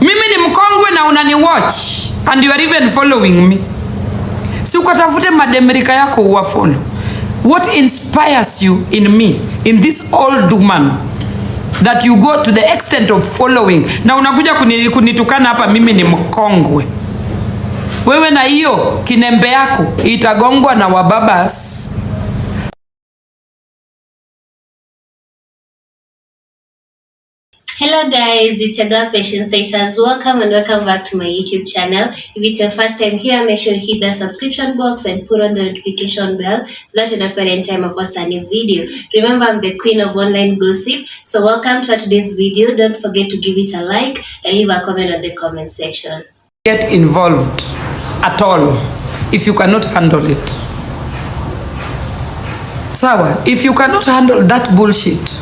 Mimi ni mkongwe na unani watch and you are even following me. Si ukatafute mademerika yako uwafollow. What inspires you in me, in this old woman, that you go to the extent of following? Na unakuja kunitukana hapa mimi ni mkongwe. Wewe na hiyo kinembe yako itagongwa na wababas. Hello guys, it's your girl Patience Status. Welcome and welcome back to my YouTube channel. If it's your first time here, make sure you hit the subscription box and put on the notification bell so that you don't any time I post a new video. Remember, I'm the queen of online gossip. So welcome to today's video. Don't forget to give it a like and leave a comment on the comment section. Get involved at all if you cannot handle it. Sawa, if you cannot handle that bullshit,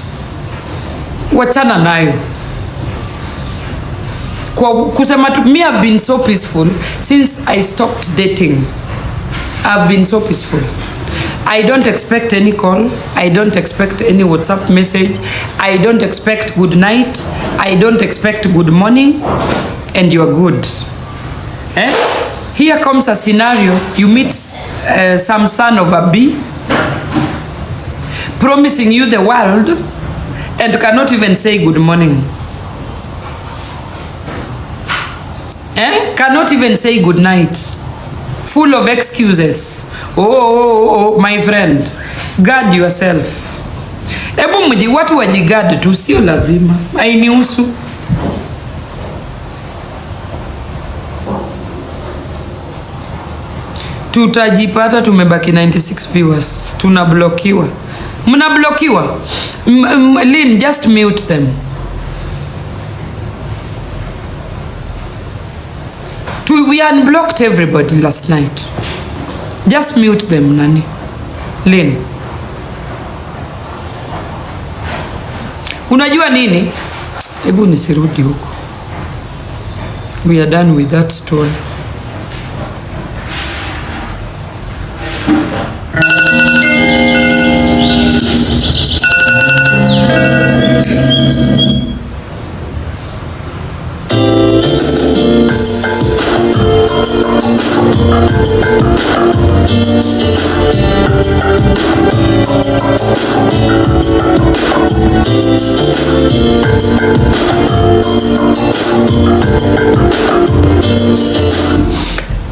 wachana nayo. Kwa kusema tu, me have been so peaceful since I stopped dating. I've been so peaceful. I don't expect any call. I don't expect any WhatsApp message. I don't expect good night. I don't expect good morning. And you're good. Here comes a scenario. You meet some son of a bee promising you the world and cannot even say good morning. Cannot even say good night. Full of excuses. Oh, my friend. Guard yourself. Ebu mji watu wajigadi tu, sio lazima. Hainihusu. Tutajipata tumebaki 96 viewers. Tunablokiwa. Mnablokiwa. Lynn, just mute them. We unblocked everybody last night. Just mute them, Nani. Lynn. Unajua nini? Ebu nisirudi huko. We are done with that story.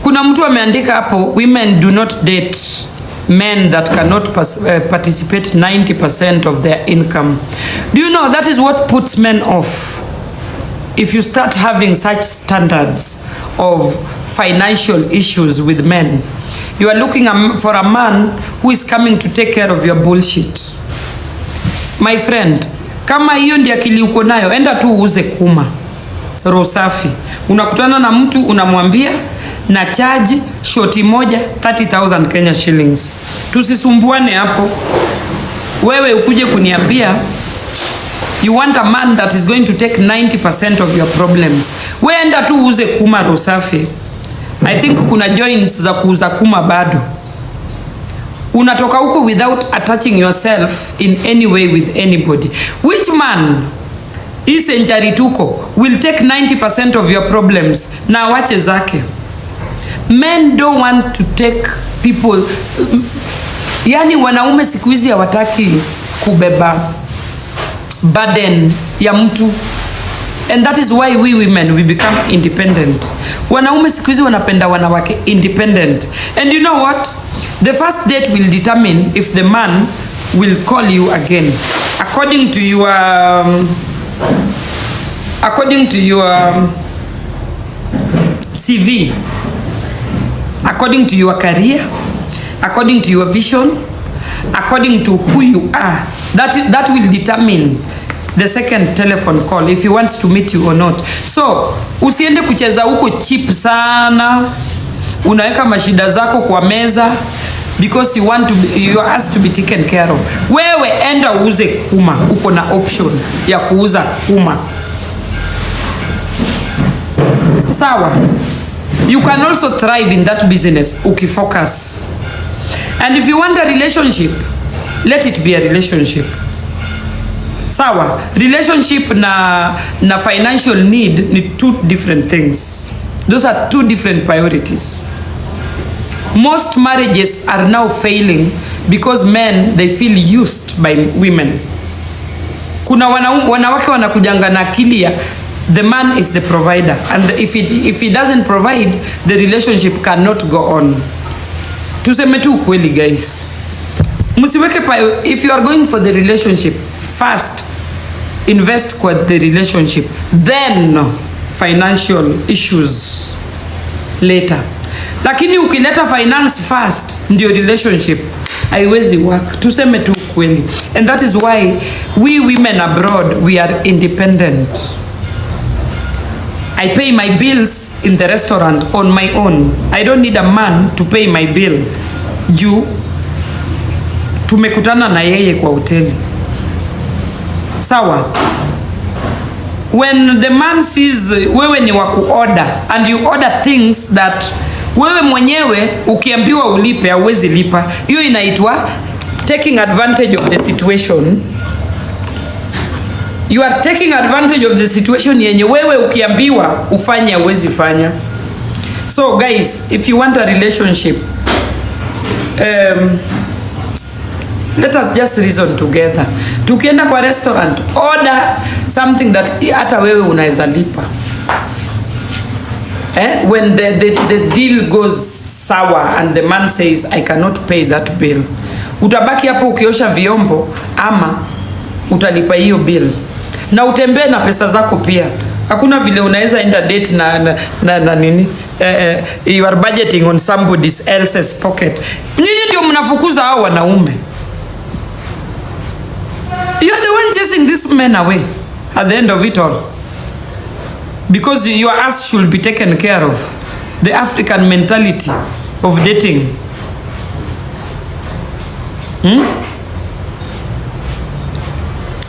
Kuna mtu ameandika hapo, women do not date men that cannot participate 90% of their income. Do you know that is what puts men off? If you start having such standards of financial issues with men, you are looking for a man who is coming to take care of your bullshit. My friend, kama hiyo ndiyo akili uko nayo, enda tu uuze kuma. Roho safi. Unakutana na mtu unamwambia na charge shoti moja 30,000 Kenya shillings. Tusisumbuane hapo. Wewe ukuje kuniambia you want a man that is going to take 90% of your problems. Wewe enda tu uuze kuma, roho safi. I think kuna joints za kuuza kuma bado. Unatoka huko without attaching yourself in any way with anybody. Which man is century tuko will take 90% of your problems na wache zake? Men don't want to take people. Yani wanaume siku hizi hawataki kubeba burden ya mtu. And that is why we women we become independent. Wanaume siku hizi wanapenda wanawake independent. And you know what? The first date will determine if the man will call you again. According to your CV, according to your career, according to your vision, according to who you are, that will determine the second telephone call if he wants to meet you or not. So usiende kucheza huko cheap sana, unaweka mashida zako kwa meza because you are asked to be taken care of. Wewe enda uuze kuma, uko na option ya kuuza kuma. Sawa. You can also thrive in that business ukifocus. And if you want a relationship, let it be a relationship. Sawa, relationship na financial need ni two different things. Those are two different priorities. Most marriages are now failing because men, they feel used by women. Kuna wanawake wanakujanga na akili ya the man is the provider, and if he doesn't provide, the relationship cannot go on. Tuseme tu kweli guys. Msiweke if you are going for the relationship, first invest kwa the relationship, then financial issues later. Lakini ukileta finance first ndio relationship haiwezi work. Tuseme tu kweli. And that is why we women abroad, we are independent. I pay my bills in the restaurant on my own. I don't need a man to pay my bill. Juu tumekutana na yeye kwa hoteli. Sawa. When the man sees wewe ni wa kuorder and you order things that wewe mwenyewe ukiambiwa ulipe hauwezi lipa, hiyo inaitwa taking advantage of the situation. You are taking advantage of the situation yenye wewe ukiambiwa ufanye hauwezi fanya. So guys, if you want a relationship, let us just reason together. Tukienda kwa restaurant, order something that hata wewe unaweza lipa. When the deal goes sour and the man says I cannot pay that bill, utabaki hapo ukiosha vyombo ama utalipa hiyo bill na utembee na pesa zako pia. Hakuna vile unaweza enda date na nini, you are budgeting on somebody else's pocket. Nyinyi ndio mnafukuza hao wanaume. You are the one chasing this men away at the end of it all, because your ass should be taken care of. The African mentality of dating.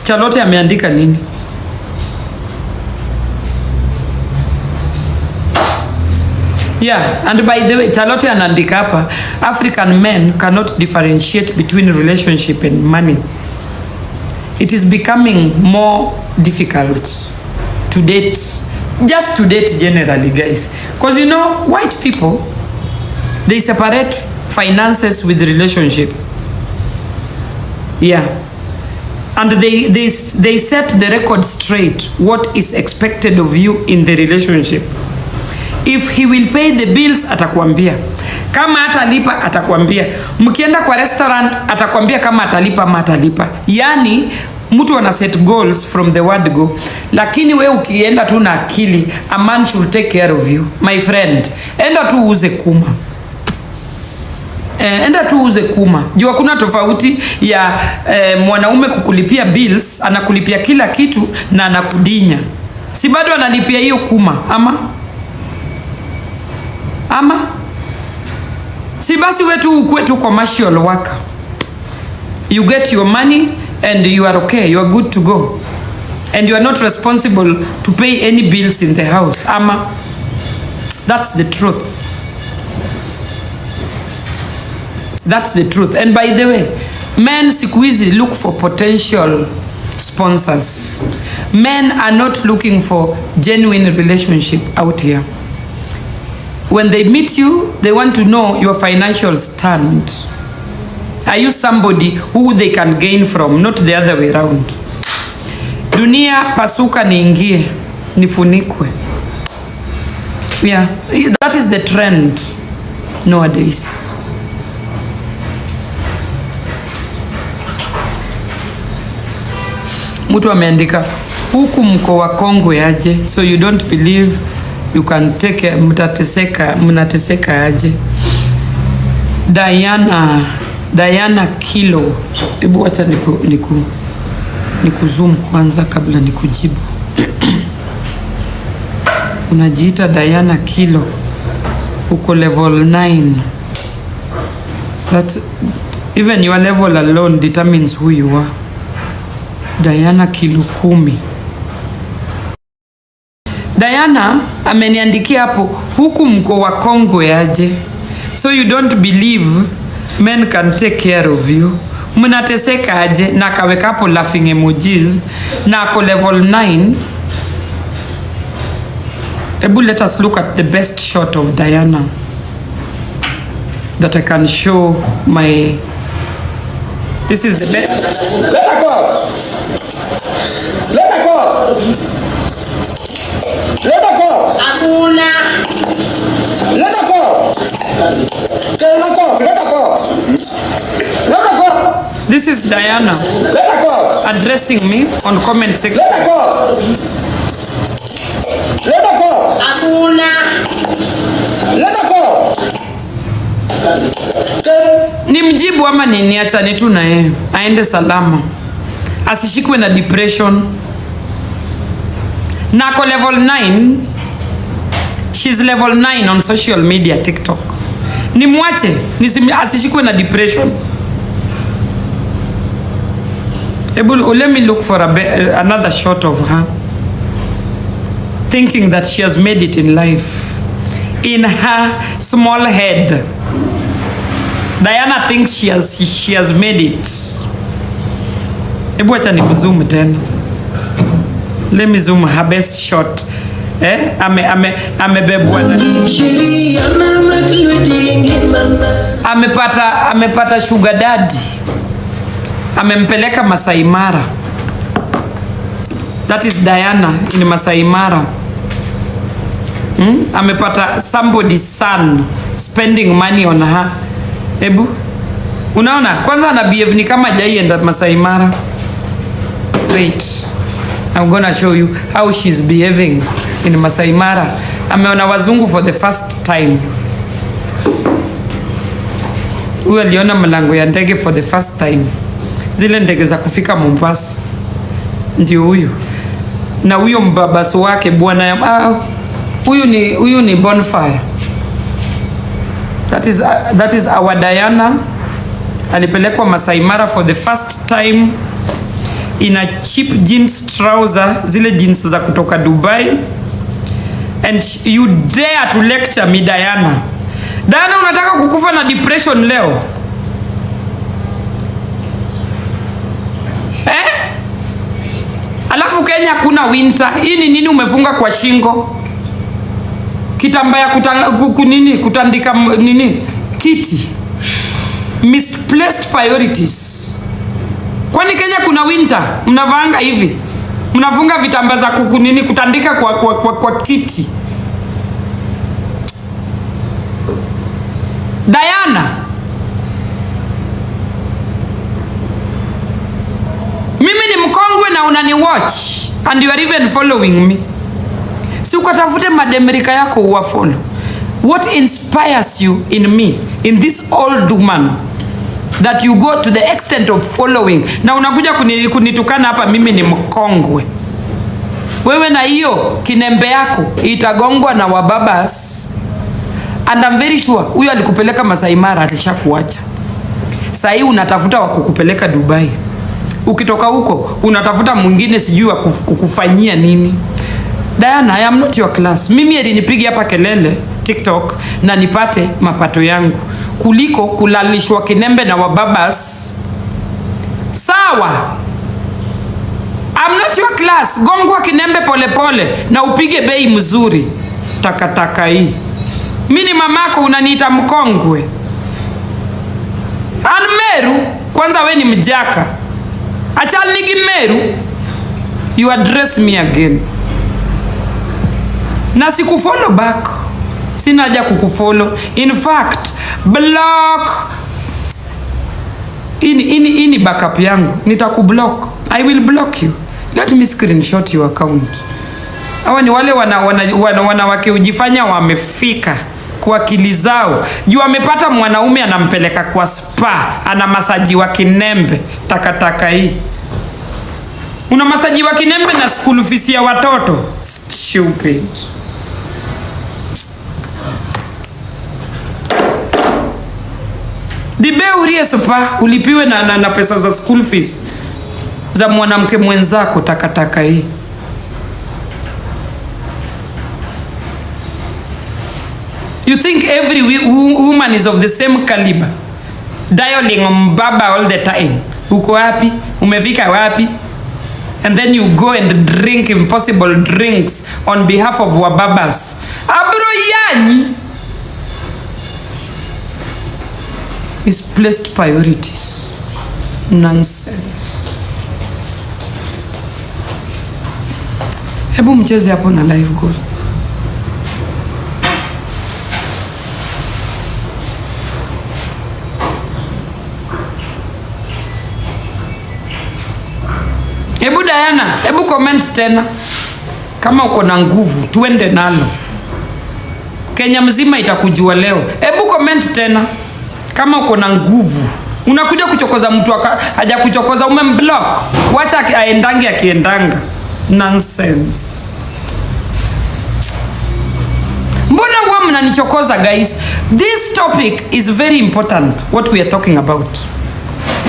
Charlotte ameandika nini? Yeah, and by the way, Charlotte anaandika hapa, African men cannot differentiate between relationship and money. It is becoming more difficult to date, just to date generally, guys. Because you know, white people, they separate finances with relationship. Yeah. And they set the record straight, what is expected of you in the relationship. If he will pay the bills, atakwambia. Kama atalipa, atakwambia. Mkienda kwa restaurant, atakwambia kama atalipa ama atalipa. Yani, mtu ana set goals from the word go. Lakini we ukienda tu na akili, a man should take care of you. My friend, enda tu uuze kuma. Enda tu uuze kuma. Jua kuna tofauti ya mwanaume kukulipia bills, anakulipia kila kitu na anakudinya. Si bado analipia hiyo kuma, ama? Si basi wetu ukue tu commercial worker. You get your money and you are okay, you are good to go. And you are not responsible to pay any bills in the house, ama? That's the truth. That's the truth. And by the way, men siku hizi look for potential sponsors. Men are not looking for genuine relationship out here. When they meet you, they want to know your financial stand. Are you somebody who they can gain from, not the other way around? Dunia pasuka niingie, nifunikwe. Yeah, that is the trend nowadays. Mtu ameandika huku mko wa Kongo aje, so you don't believe you can take, mnateseka aje. Diana Kilo, hebu acha niku zoom kwanza kabla nikujibu. Unajiita Diana Kilo, uko level 9. That even your level alone determines who you are. Diana Kilo 10. Diana ameniandikia hapo huku mko wa Kongo aje, so you don't believe men can take care of you. Mnateseka aje na kaweka hapo laughing emojis na ako level 9. Ebu let us look at the best shot of Diana that I can show my. This is the best. Let her go. Let her go. Let her go. Hakuna. Let her go. Let her go. Let her go. Let her go. This is Diana Let her go. addressing me on comment section. Let her go. Let her go. Hakuna. Let her go. Ni mjibu ama nini? Achane tu na yeye aende salama, asishikwe na depression. Nako level 9. She's level 9 on social media TikTok. Nimwache asishikwe na depression. Let me look for another shot of her thinking that she has made it in life. In her small head, Diana thinks she has made it. Ebu acha ni zoom tena. Let me zoom her best shot. Amebebwa na amepata sugar daddy. Amempeleka Masai Mara. That is Diana in Masai Mara. Amepata somebody's son spending money on her. Ebu unaona kwanza ana behave ni kama jaienda Masai Mara. Wait, I'm gonna show you how she's behaving in Masai Mara. Ameona wazungu for the first time. Huyu aliona mlango ya ndege for the first time. Zile ndege za kufika Mombasa. Ndio huyu. Na huyo mbabaso wake bwana ya huyu ni Bonfire. That is our Diana. Alipelekwa Masai Mara for the first time in a cheap jeans trouser, zile jeans za kutoka Dubai. And you dare to lecture me, Diana. Diana, unataka kukufa na depression leo? Alafu Kenya kuna winter. Hii ni nini umefunga kwa shingo? Kitambaya kutandika nini? Kiti. Misplaced priorities. Kwani Kenya kuna winter? Mnavaanga hivi. Mnafunga vitambaa za kutandika kwa kiti. Diana. Mimi ni mkongwe na unani watch and you are even following me. Si ukatafute mademerika yako uwa follow. What inspires you in me, in this old woman, that you go to the extent of following? Na unakuja kunitukana hapa mimi ni mkongwe. Wewe na hiyo kinembe yako itagongwa na wababas. And I'm very sure huyo alikupeleka Masai Mara alishakuacha. Sasa hii unatafuta wa kukupeleka Dubai. Ukitoka huko unatafuta mwingine sijui wa kukufanyia nini. Diana, I am not your class. Mimi alinipiga hapa kelele TikTok na nipate mapato yangu kuliko kulalishwa kinembe na wababas. Sawa. I'm not your class. Gongwa kinembe pole pole na upige bei mzuri. Takataka hii. Mimi ni mamako unaniita mkongwe. Meru, kwanza we ni mjaka. Achal nigi Meru. You address me again. Na sikufollow back. Sina haja kukufollow. In fact, block. Ini backup yangu. Nitakublock. I will block you. Let me screenshot your account. Hawa ni wale wanawake ujifanya wamefika kwa akili zao. Juu amepata mwanaume anampeleka kwa spa, ana masaji wa kinembe. Takataka hii. Una masaji wa kinembe na school fees ya watoto. Stupid. Dibe urie spa ulipiwe na pesa za school fees za mwanamke mwenzako. Takataka hii. You think every woman is of the same caliber? Dialing on baba all the time. Uko wapi? Umefika wapi? And then you go and drink impossible drinks on behalf of wababas. Abro yani misplaced priorities. Nonsense. Hebu mcheze hapo na live goal. Hebu Diana, hebu comment tena. Kama uko na nguvu, tuende nalo. Kenya mzima itakujua leo. Hebu comment tena. Kama uko na nguvu. Unakuja kuchokoza mtu haja kuchokoza, umemblock. Wacha aendange akiendanga. Nonsense. Mbona huwa mnanichokoza guys? This topic is very important, what we are talking about.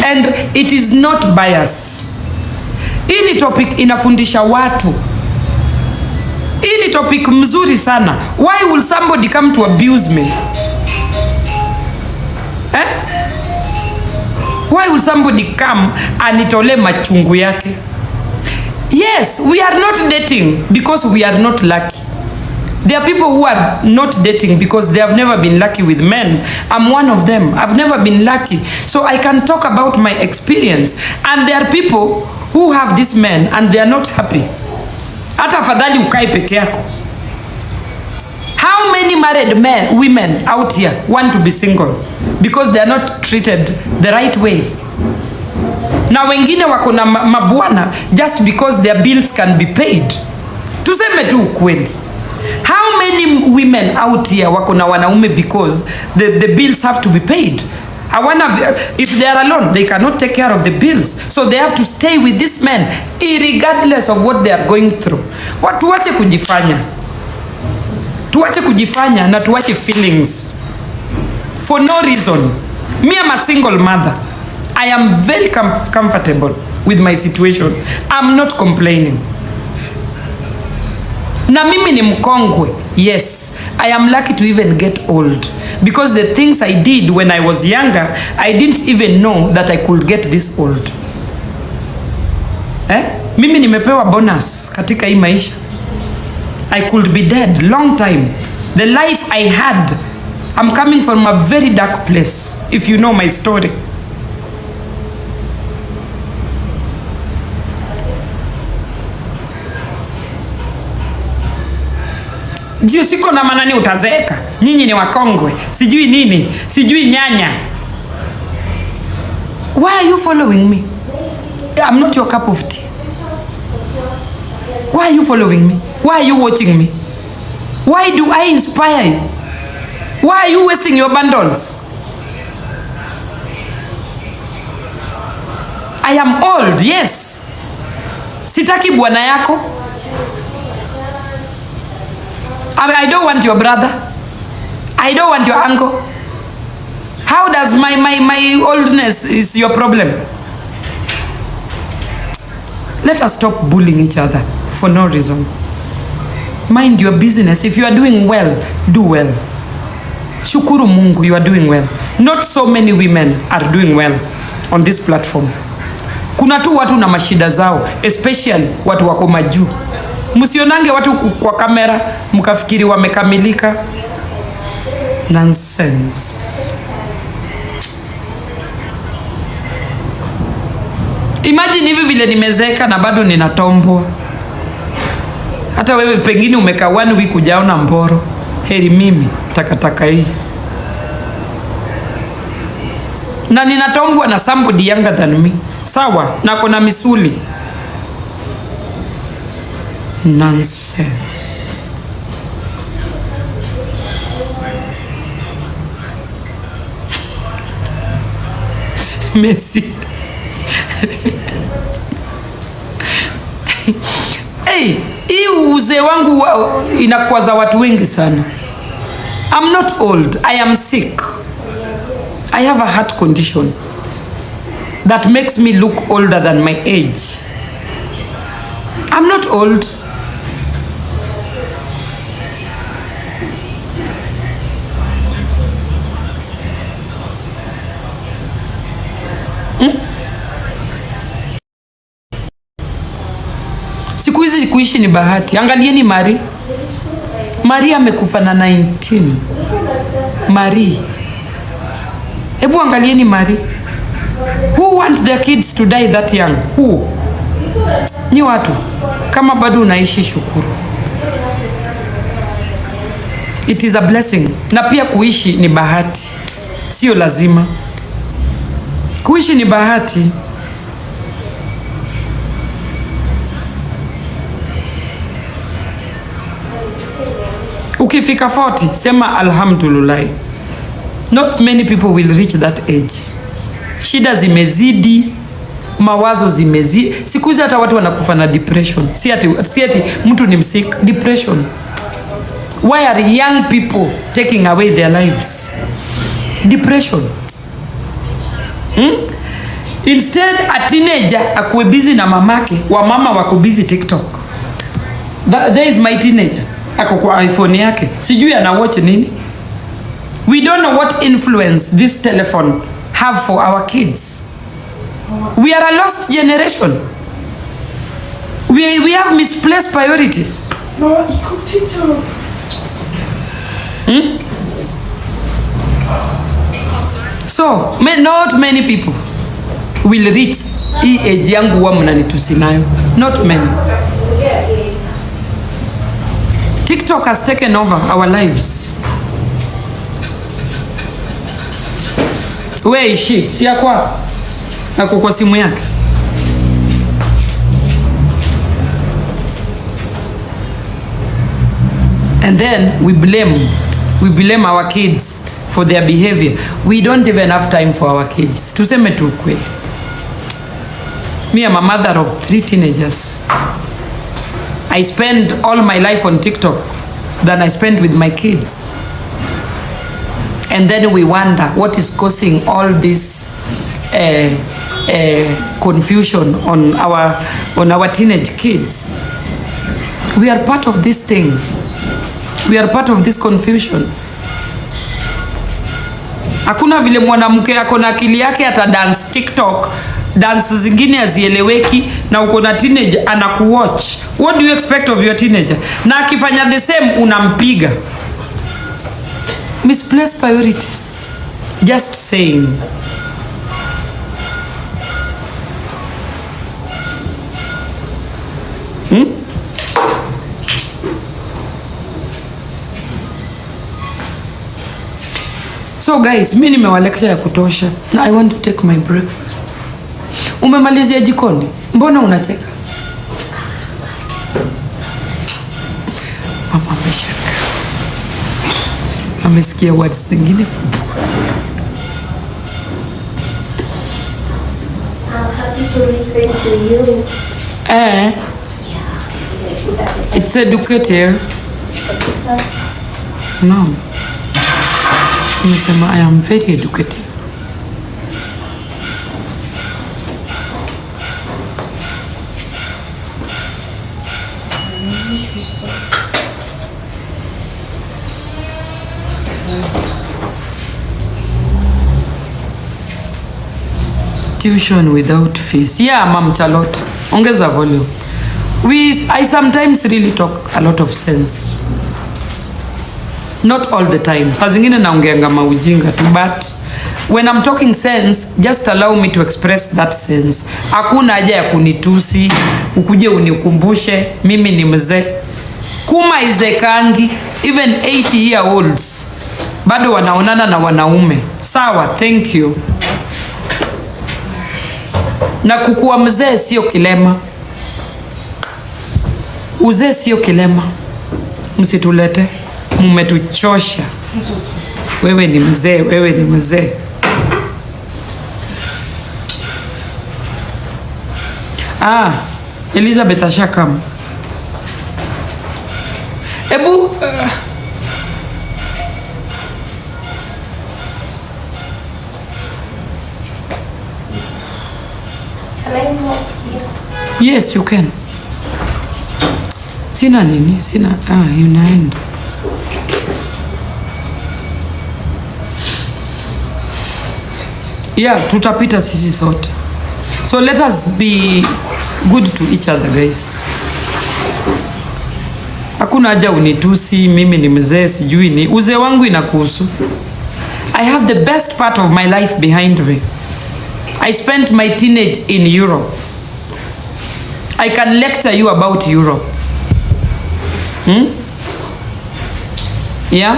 And it is not bias. Hii ni topic inafundisha watu. Hii ni topic mzuri sana. Why will somebody come to abuse me? Eh? Why will somebody come anitole machungu yake? Yes, we are not dating because we are not lucky. There are people who are not dating because they have never been lucky with men. I'm one of them. I've never been lucky. So I can talk about my experience. And there are people who have these men and they are not happy. Hata afadhali ukai peke yako. How many married women out here want to be single because they are not treated the right way? Na wengine wako na mabwana just because their bills can be paid. Tuseme tu ukweli. How many women out here wako na wanaume because the bills have to be paid? If they are alone, they cannot take care of the bills. So they have to stay with this man irregardless of what they are going through. Tuache kujifanya. Tuache kujifanya na tuache feelings. For no reason. Me, I'm a single mother. I am very comfortable with my situation. I'm not complaining. Na mimi ni mkongwe. Yes, I am lucky to even get old. Because the things I did when I was younger, I didn't even know that I could get this old. Mimi nimepewa bonus katika hii maisha. I could be dead long time. The life I had, I'm coming from a very dark place, if you know my story. Jio siko na manani utazeeka. Nyinyi ni wakongwe. Sijui nini. Sijui nyanya. Why are you following me? I'm not your cup of tea. Why are you following me? Why are you watching me? Why do I inspire you? Why are you wasting your bundles? I am old, yes. Sitaki bwana yako. I don't want your brother. I don't want your uncle. How does my oldness is your problem? Let us stop bullying each other for no reason. Mind your business. If you are doing well, do well. Shukuru Mungu, you are doing well. Not so many women are doing well on this platform. Kuna tu watu na mashida zao, especially watu wako majuu. Msionange watu kwa kamera mkafikiri wamekamilika. Nonsense. Imagine hivi vile nimezeka na bado ninatombwa. Hata wewe pengine umekaa 1 week hujaona mboro. Heri mimi takataka hii. Na ninatombwa na somebody younger than me. Sawa, na kona misuli. Nonsense. Messi. Hey, hii uzee wangu inakwaza watu wengi sana. I'm not old, I am sick. I have a heart condition that makes me look older than my age. I'm not old. Kuishi ni bahati. Angalieni Maria amekufa na 19. Hebu angalieni Who want their kids to die that young? Who? Ni watu. Kama bado unaishi, shukuru. It is a blessing. Na pia kuishi ni bahati. Sio lazima. Kuishi ni bahati. Ukifika 40, sema alhamdulillah. Not many people will reach that age. Shida zimezidi, mawazo zimezidi. Siku hizi hata watu wanakufa na depression. Si ati mtu ni msick, depression. Why are young people taking away their lives? Depression. Instead, a teenager akuwe busy na mamake, wa mama wako busy TikTok. There is my teenager. Ako kwa iPhone yake. Sijui ana watch nini. We don't know what influence this telephone have for our kids. We are a lost generation. We have misplaced priorities. No, iko TikTok. So, not many people will reach hii age yangu wa mnanitusi nayo. Not many. TikTok has taken over our lives. Where is she? Si akwa? Ako kwa simu yake. And then we blame our kids for their behavior. We don't even have time for our kids. Tuseme tu ukweli. Me, I'm a mother of 3 teenagers. I spend all my life on TikTok than I spend with my kids. And then we wonder what is causing all this confusion on our teenage kids. We are part of this thing. We are part of this confusion. Hakuna vile mwanamke ako na akili yake ata dance TikTok, dance zingine hazieleweki, na uko na teenager anakuwatch. What do you expect of your teenager? Na akifanya the same unampiga. Misplaced priorities. Just saying. So guys, mimi nimewalekesha ya kutosha. Now I want to take my breakfast. Umemalizia jikoni? Mbona unacheka? Mama ameshaka. Amesikia words zingine kubwa. I'm happy to listen to you. It's educative. No. Nimesema I am very educative. Tuition without fees. Yeah, Mom Charlotte. Ongeza volume. I sometimes really talk a lot of sense. Not all the time. Saa zingine naongeanga maujinga tu, but when I'm talking sense, just allow me to express that sense. Hakuna haja ya kunitusi, ukuje unikumbushe mimi ni mzee. Kuma izekangi, even 80-year-olds bado wanaonana na wanaume. Sawa, thank you. Na kukuwa mzee sio kilema. Uzee sio kilema. Msitulete. Mmetuchosha. Wewe ni mzee, wewe ni mzee. Elizabeth ashakam. Ebu Can I walk here? Yes, you can. Sina nini? Sina. Unaenda. Yeah, tutapita sisi sote. So let us be good to each other, guys. Hakuna haja unitusi, mimi ni mzee, sijui ni uzee wangu inakuhusu. I have the best part of my life behind me. I spent my teenage in Europe. I can lecture you about Europe. Yeah?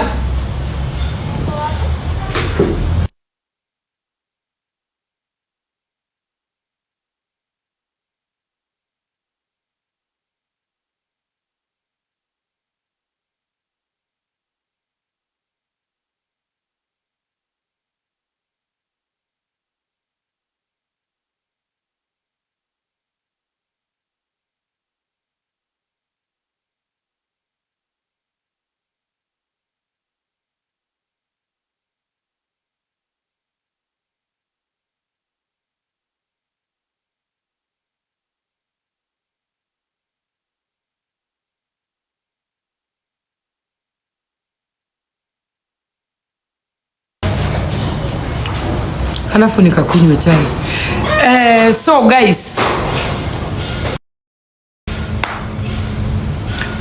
Halafu nikakunywa chai. So guys,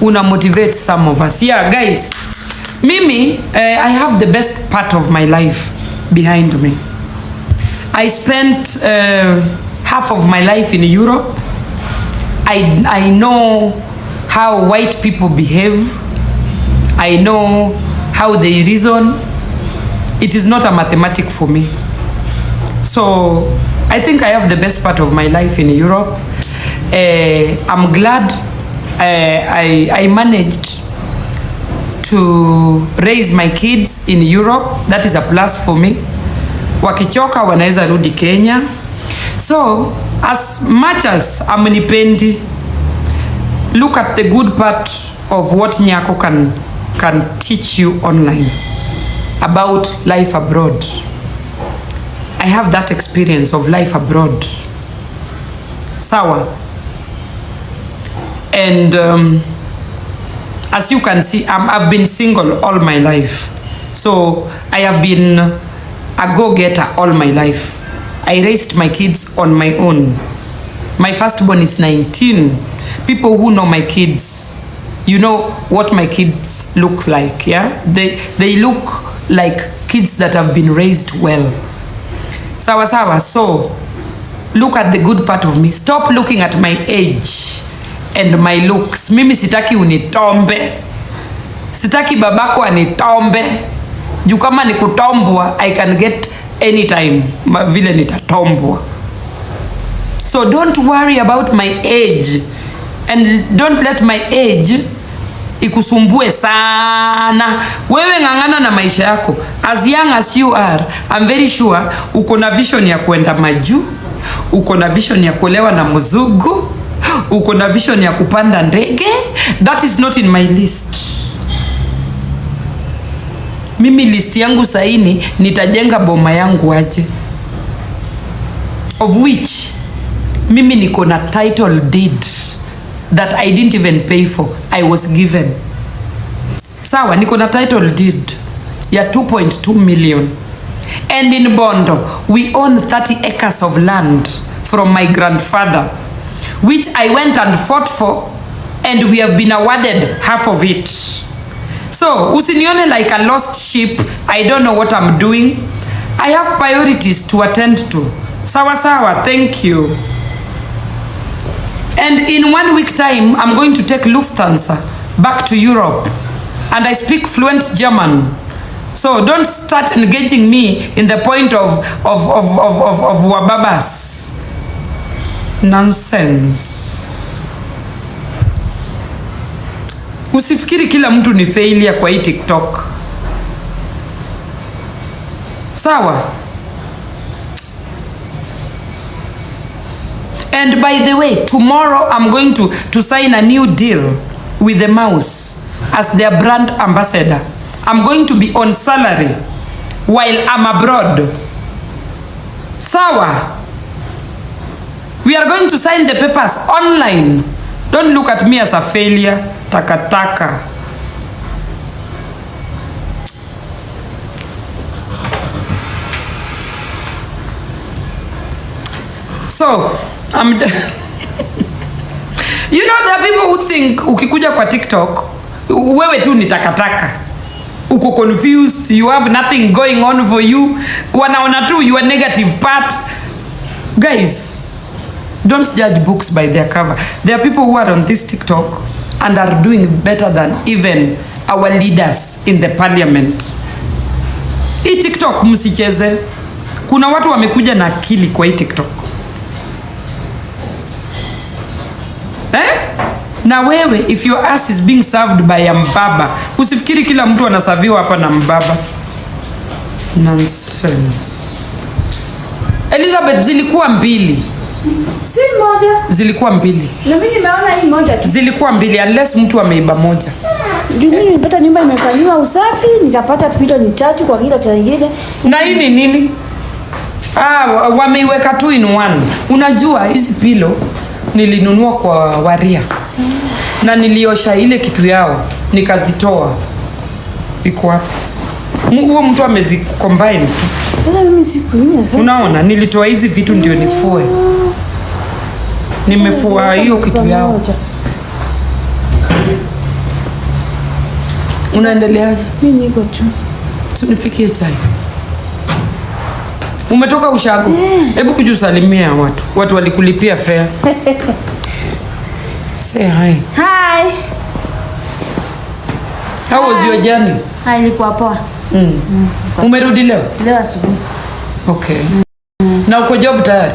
una motivate some of us. Yeah guys, mimi I have the best part of my life behind me. I spent half of my life in Europe. I know how white people behave. I know how they reason. It is not a mathematic for me. So I think I have the best part of my life in Europe. I'm glad I managed to raise my kids in Europe. That is a plus for me. Wakichoka wanaweza rudi Kenya. So as much as amnipendi, look at the good part of what Nyako can teach you online about life abroad. I have that experience of life abroad. Sawa. And as you can see, I've been single all my life. So I have been a go-getter all my life. I raised my kids on my own. My firstborn is 19. People who know my kids, you know what my kids look like, yeah? They look like kids that have been raised well. Sawa sawa. So look at the good part of me. Stop looking at my age and my looks. Mimi sitaki unitombe. Sitaki babako anitombe. Juu kama ni kutombwa, I can get anytime vile nitatombwa. So don't worry about my age, and don't let my age ikusumbue sana. Wewe ngangana na maisha yako. As young as you are, I'm very sure uko na vision ya kwenda majuu, uko na vision ya kuolewa na mzungu, uko na vision ya kupanda ndege. That is not in my list. Mimi list yangu saini nitajenga boma yangu aje, of which mimi niko na title deed that I didn't even pay for. I was given. Sawa, niko na title deed ya 2.2 million. And in Bondo, we own 30 acres of land from my grandfather, which I went and fought for, and we have been awarded half of it. So, usinione like a lost sheep. I don't know what I'm doing. I have priorities to attend to. Sawa sawa, thank you. And in 1 week time, I'm going to take Lufthansa back to Europe. And I speak fluent German. So don't start engaging me in the point of wababas. Nonsense. Usifikiri kila mtu ni failure kwa hii TikTok. Sawa? And by the way, tomorrow I'm going to sign a new deal with the Mouse as their brand ambassador. I'm going to be on salary while I'm abroad. Sawa? We are going to sign the papers online. Don't look at me as a failure. Takataka. So, I'm you know, there are people who think ukikuja kwa TikTok wewe tu ni takataka. Uko confused, you have nothing going on for you. Wanaona tu your negative part. Guys, don't judge books by their cover. There are people who are on this TikTok and are doing better than even our leaders in the parliament. Hii TikTok msicheze. Kuna watu wamekuja na akili kwa hii TikTok. Na wewe, if your ass is being served by a mbaba, usifikiri kila mtu anasaviwa hapa na mbaba. Nonsense. Elizabeth, zilikuwa mbili. Si moja. Zilikuwa mbili. Na mimi nimeona hii moja tu. Zilikuwa mbili unless mtu ameiba moja. Mimi nilipata nyumba imefanywa usafi, nikapata pilo ni 3 kwa kila kingine. Na hii ni nini? Wameiweka 2 in 1. Unajua hizi pilo nilinunua kwa Waria. Na niliosha ile kitu yao, nikazitoa. Iko hapa. Huo mtu amezicombine. Sasa mimi sikunywa. Unaona, nilitoa hizi vitu ndio nifue. Nimefua hiyo kitu yao. Unaendeleaje? Mimi niko tu. Tunipikie chai. Umetoka ushago? Hebu kujusalimia watu. Watu walikulipia fare. Say hi. Hi. How was your journey? Ilikuwa poa. Umerudi leo? Leo asubuhi. Okay. Na uko job tayari?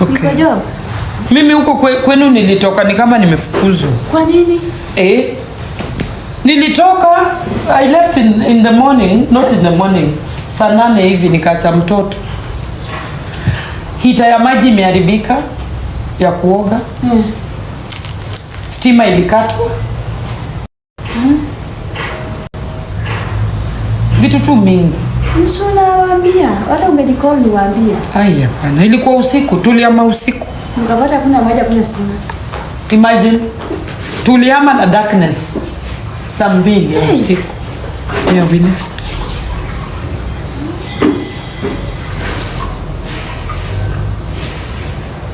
Okay. Niko job. Mimi huko kwenu nilitoka ni kama nimefukuzwa. Kwa nini? Nilitoka, I left in the morning, not in the morning. Saa 8 hivi nikaacha mtoto. Hita ya maji imeharibika ya kuoga. Stima ilikatwa. Vitu tu mingi. Nisuna waambia, hata umenicall niwaambia. Haya bana, ilikuwa usiku, tuliama usiku. Nikapata kuna maji kuna stima. Imagine, tuliama na darkness. Saa 2 ya usiku. Yeah, we left.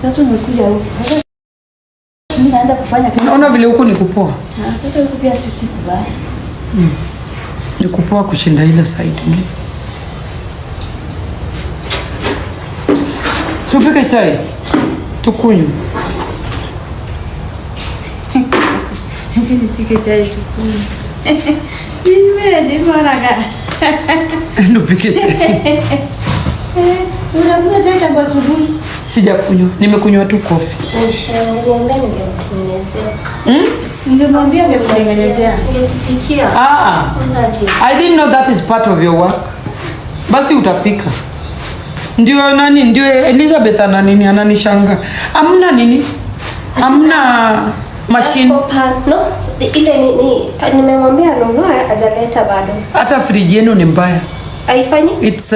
Sasa umekuja huko. Mimi naenda kufanya kazi. Naona vile huko ni kupoa. Sasa huko pia sisi kubaya. Ni kupoa kushinda ile side nyingine. Tupike chai. Tukunywe. Ndio nipike chai tukunywe. Mimi ndio maraga. Nipike chai. Unakunywa chai tangu asubuhi? Sijakunywa. Nimekunywa tu coffee. Ningemwambia angekutengenezea. I didn't know that is part of your work. Basi utapika. Ndio nani? Ndio Elizabeth ana nini? Ananishanga. Hamna nini? Hamna machine. No, ile nimemwambia nunua ajaleta bado. Hata friji yenu ni mbaya. Haifanyi? It's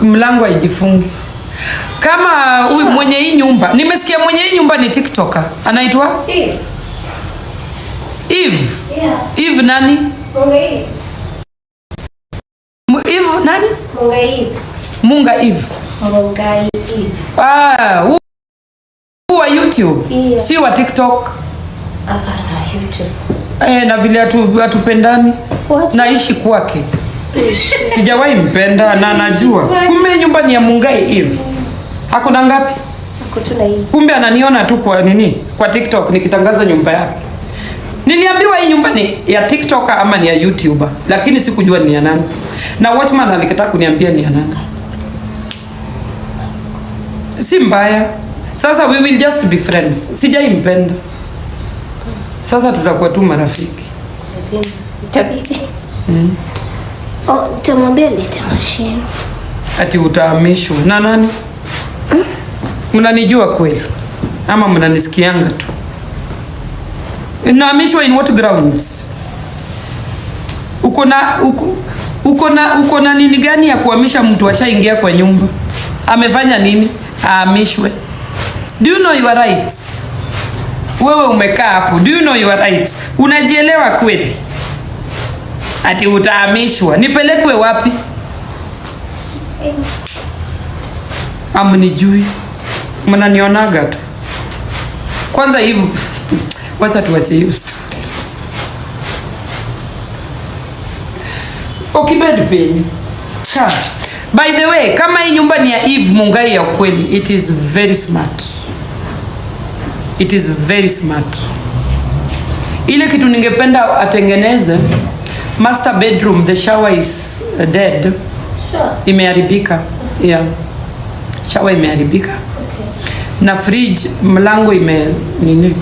mlango haijifungi. Kama huyu mwenye hii nyumba, nimesikia mwenye hii nyumba ni TikToker. Anaitwa? Eve. Yeah. Eve nani? Mungai. Eve nani? Mungai. Mungai Eve. Mungai Eve. Huu wa YouTube. Yeah. Si wa TikTok. Hapana, YouTube. Na vile hatupendani. Naishi kwake. Sijawahi mpenda na najua. Kumbe nyumba ni ya Mungai Eve. Hakuna ngapi? Hakuna hii. Kumbe ananiona tu kwa nini? Kwa TikTok nikitangaza nyumba yake. Niliambiwa hii nyumba ni ya TikToker ama ni ya YouTuber, lakini sikujua ni ya nani. Na watchman alikataa kuniambia ni ya nani. Si mbaya. Sasa we will just be friends. Sijaimpenda. Sasa tutakuwa tu marafiki. Itabidi. Nitamwambia lete machine. Ati utahamishwa na nani? Mnanijua kweli? Ama mnanisikianga tu? Nahamishwa in what grounds? Uko na nini gani ya kuhamisha mtu ashaingia kwa nyumba? Amefanya nini? Ahamishwe. Do you know your rights? Wewe umekaa hapo. Do you know your rights? Unajielewa kweli? Ati utahamishwa. Nipelekwe wapi? Amnijui. Mnanionaga tu. Kwanza hivyo. Wacha tuache hiyo story. Okibed pin. By the way, kama hii nyumba ni ya Eve Mungai ya ukweli, it is very smart. It is very smart. Ile kitu ningependa atengeneze, master bedroom, the shower is dead. Sure. Imeharibika. Yeah. Shower imeharibika. Okay. Na fridge mlango nini?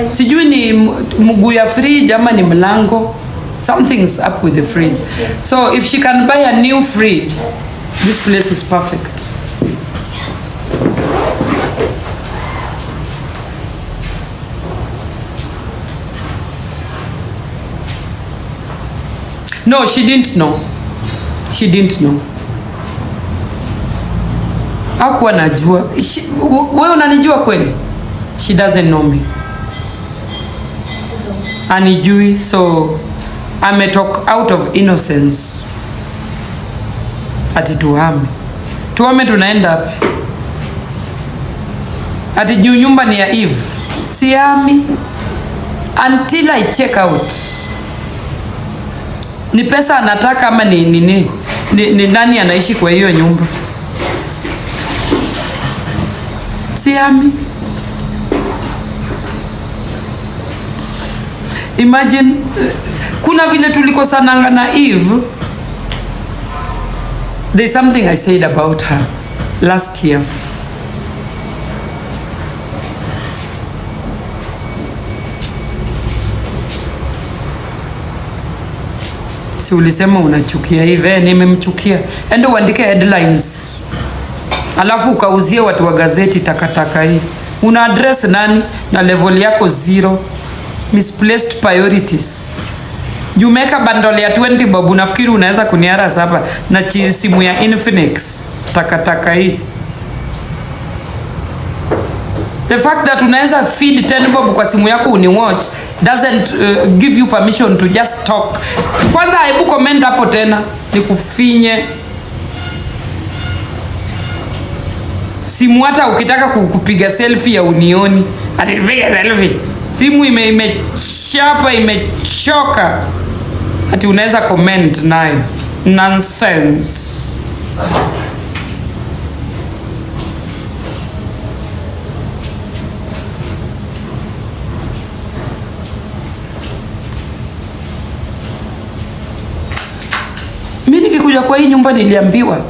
Sijui ni mguu ya fridge ama ni mlango. Something's up with the fridge. So if she can buy a new fridge, this place is perfect. No, she didn't know. She didn't know. Hakuwa najua. Wewe unanijua kweli? She doesn't know me. Anijui, so I talk out of innocence. Ati tuhame tunaenda. Ati nyumba ni ya Eve. Siami until I check out. Ni pesa anataka ama ni nani anaishi kwa hiyo nyumba? Siami. Imagine kuna vile tulikosananga na Eve. There's something I said about her last year. Si ulisema unachukia Eve? Nimemchukia. Ende uandike headlines. Alafu ukauzie watu wa gazeti takataka hii. Una address nani na level yako 0? Misplaced priorities. Jumeka bandole ya 20 bob, unafikiri unaweza kuniara hapa na simu ya Infinix takataka hii. The fact that unaweza feed 10 bob kwa simu yako uniwatch doesn't give you permission to just talk. Kwanza hebu comment hapo tena nikufinye. Simu hata ukitaka kupiga selfie ya unioni. Ati piga selfie. Simu imechapa imechoka. Ati unaweza comment nayo. Nonsense. Mimi nikikuja kwa hii nyumba niliambiwa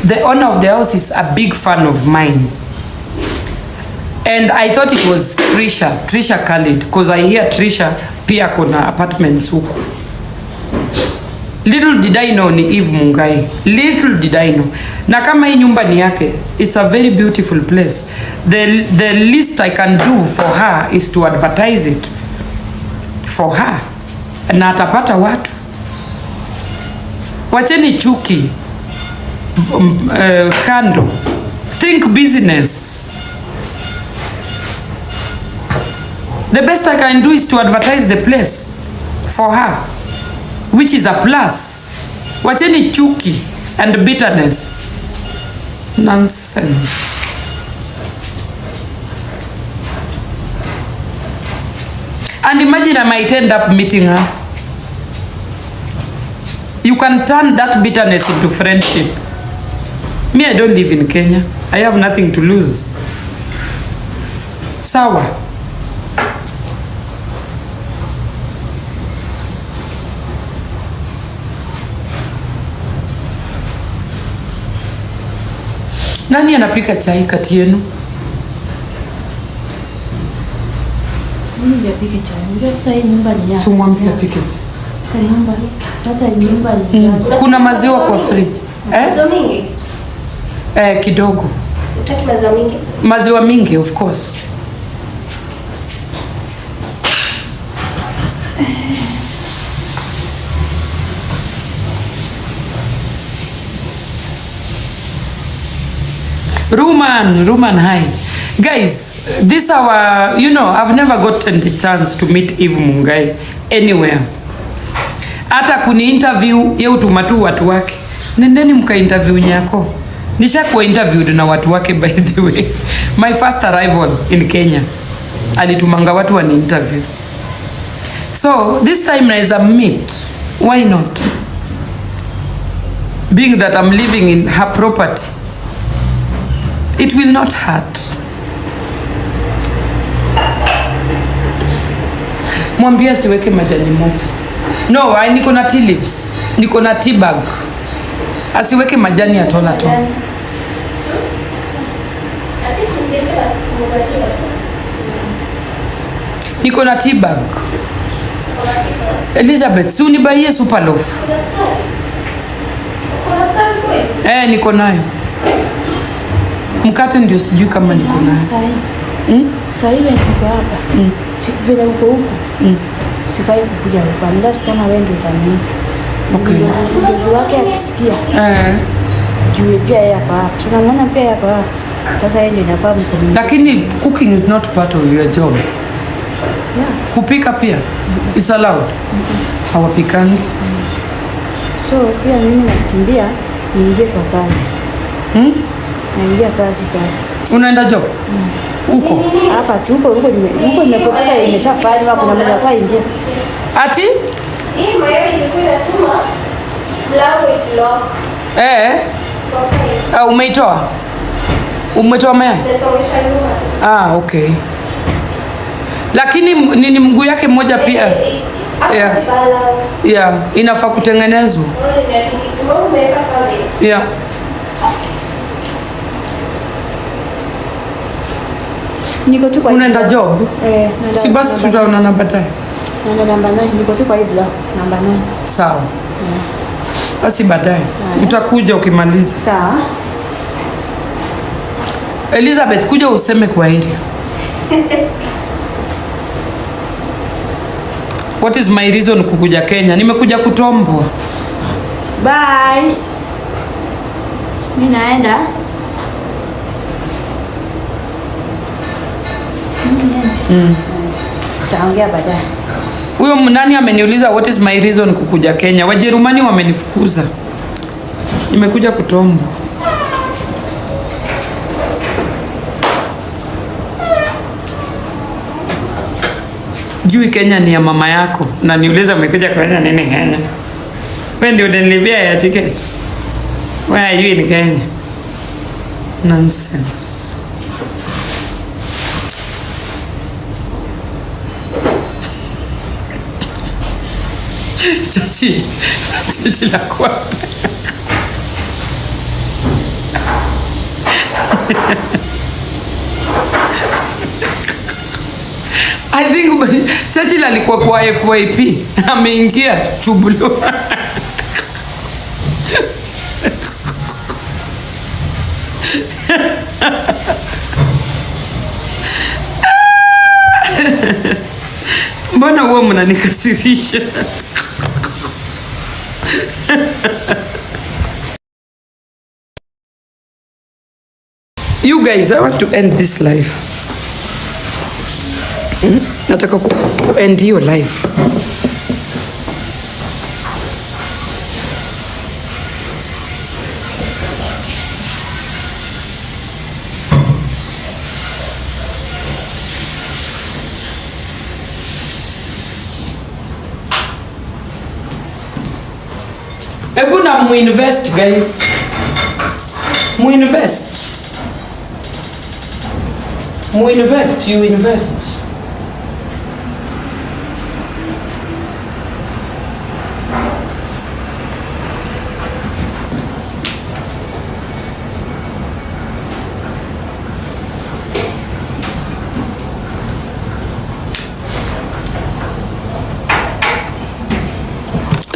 the owner of the house is a big fan of mine. And I thought it was Trisha Khalid, because I hear Trisha pia kuna apartments huko. Little did I know ni Eve Mungai. Little did I know. Na kama hii nyumba ni yake, it's a very beautiful place. The least I can do for her is to advertise it for her. Na atapata watu. Wacheni chuki. Kando. Think business. The best I can do is to advertise the place for her, which is a plus. Wacheni chuki and bitterness. Nonsense. And imagine I might end up meeting her. You can turn that bitterness into friendship. Me, I don't live in Kenya. I have nothing to lose. Sawa. Nani anapika chai kati yenu? Mimi nipike chai. Unajua sasa hii nyumba ni yako. Sumwambia apike chai. Sasa nyumba ni yako. Kuna maziwa kwa fridge. Maziwa mingi? Kidogo. Utaki maziwa mingi? Maziwa mingi, of course. Ruman, hi. Guys, this our, I've never gotten the chance to meet Eve Mungai anywhere. Hata kuni interview, ye utumatu watu wake. Nendeni mka interview Nyako. Nishakuwa interviewed na watu wake by the way. My first arrival in Kenya. Alitumanga watu wani interview. So, this time naweza meet Why not? Being that I'm living in her property, it will not hurt. Mwambia siweke majani moto. No, niko na tea leaves. Niko na tea bag. Asiweke majani atola to. Niko na tea bag. Elizabeth, si unibaie super loaf. Niko nayo. Mkate ndio sijui kama niko nayo. Sasa hivi niko hapa. Sikupenda huko huko. Sifai kukuja hapa. Ndasi kama wewe ndio utaniita. Okay. Mdozi wake akisikia. Juu pia yeye hapa. Tunamwona pia hapa. Sasa yeye ndio anafaa mkono. Lakini cooking is not part of your job. Yeah. Kupika pia is allowed. Hawapikani. So pia mimi nakimbia niingie kwa kazi. Naingia kazi sasa. Unaenda job? Huko? Hapa tu huko nimetoka imeshafanywa kuna mmoja afaa ingia. Ati? Hii mayai ilikuwa inatuma mlango is lock. Umeitoa? Umetoa mayai? Nimesongesha nyuma. Okay. Lakini nini mguu yake mmoja pia? Yeah, inafaa kutengenezwa. Yeah. Niko tu kwa unaenda job? Si basi tutaonana baadaye. Naenda namba 9, niko tu kwa hii block namba 9. Sawa. Basi baadaye. Utakuja ukimaliza. Sawa. Elizabeth, kuja useme kwa heri. What is my reason kukuja Kenya? Nimekuja kutombwa. Bye. Mimi naenda. Taongea baadaye. Huyo nani ameniuliza what is my reason kukuja Kenya? Wajerumani wamenifukuza. Nimekuja kutombwa. Jui Kenya ni ya mama yako. Na niuliza umekuja Kenya nini Kenya? Wewe ndio unanilipia ya ticket. Why are you in Kenya? Nonsense. Chachi la kwa. I think Chachi alikuwa kwa FYP. Ameingia chubulu. Mbona huwa mnanikasirisha? You guys, I want to end this life. Nataka ku end your life. Ebu na muinvest guys. Muinvest. Muinvest, you invest.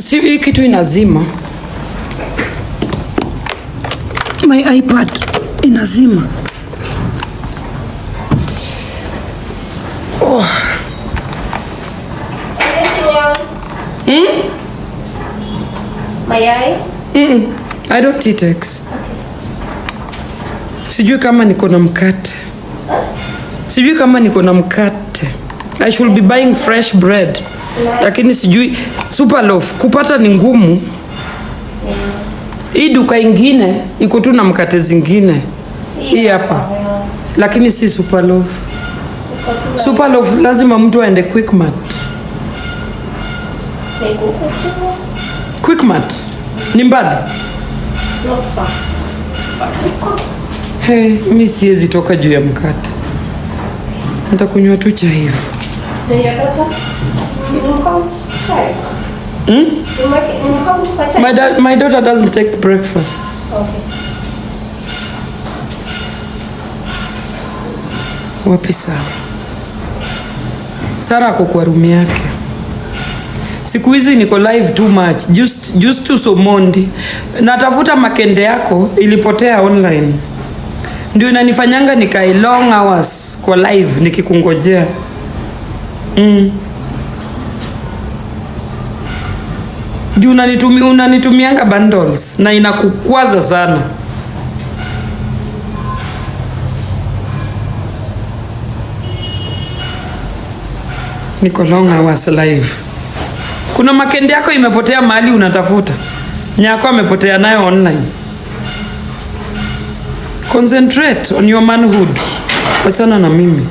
Si hii kitu inazima. My iPad inazima. Oh. Anything else? Mayai? I don't eat eggs. Sijui kama niko na mkate. Sijui kama niko na mkate. I should be buying fresh bread. Lakini sijui super loaf kupata ni ngumu. Hii duka ingine iko tu na mkate zingine. Hii hapa. Lakini si super loaf. Super loaf lazima mtu aende Quickmart. Nikukuchua. Quickmart. Ni mbali? Not far. Hey, mi siwezi toka juu ya mkate. Nitakunywa tu chai hivyo. Na your daughter? You come chai? You come to chai? My daughter doesn't take breakfast. Okay. Wapi Sara? Sara ako kwa room yake. Siku hizi niko live too much. Just to Somondi. Natafuta makende yako ilipotea online. Ndio inanifanyanga nikae long hours kwa live nikikungojea. Ndio unanitumianga bundles na inakukwaza sana. Niko long hours live. Kuna makende yako imepotea mahali unatafuta. Nyako amepotea nayo online. Concentrate on your manhood. Wachana na mimi.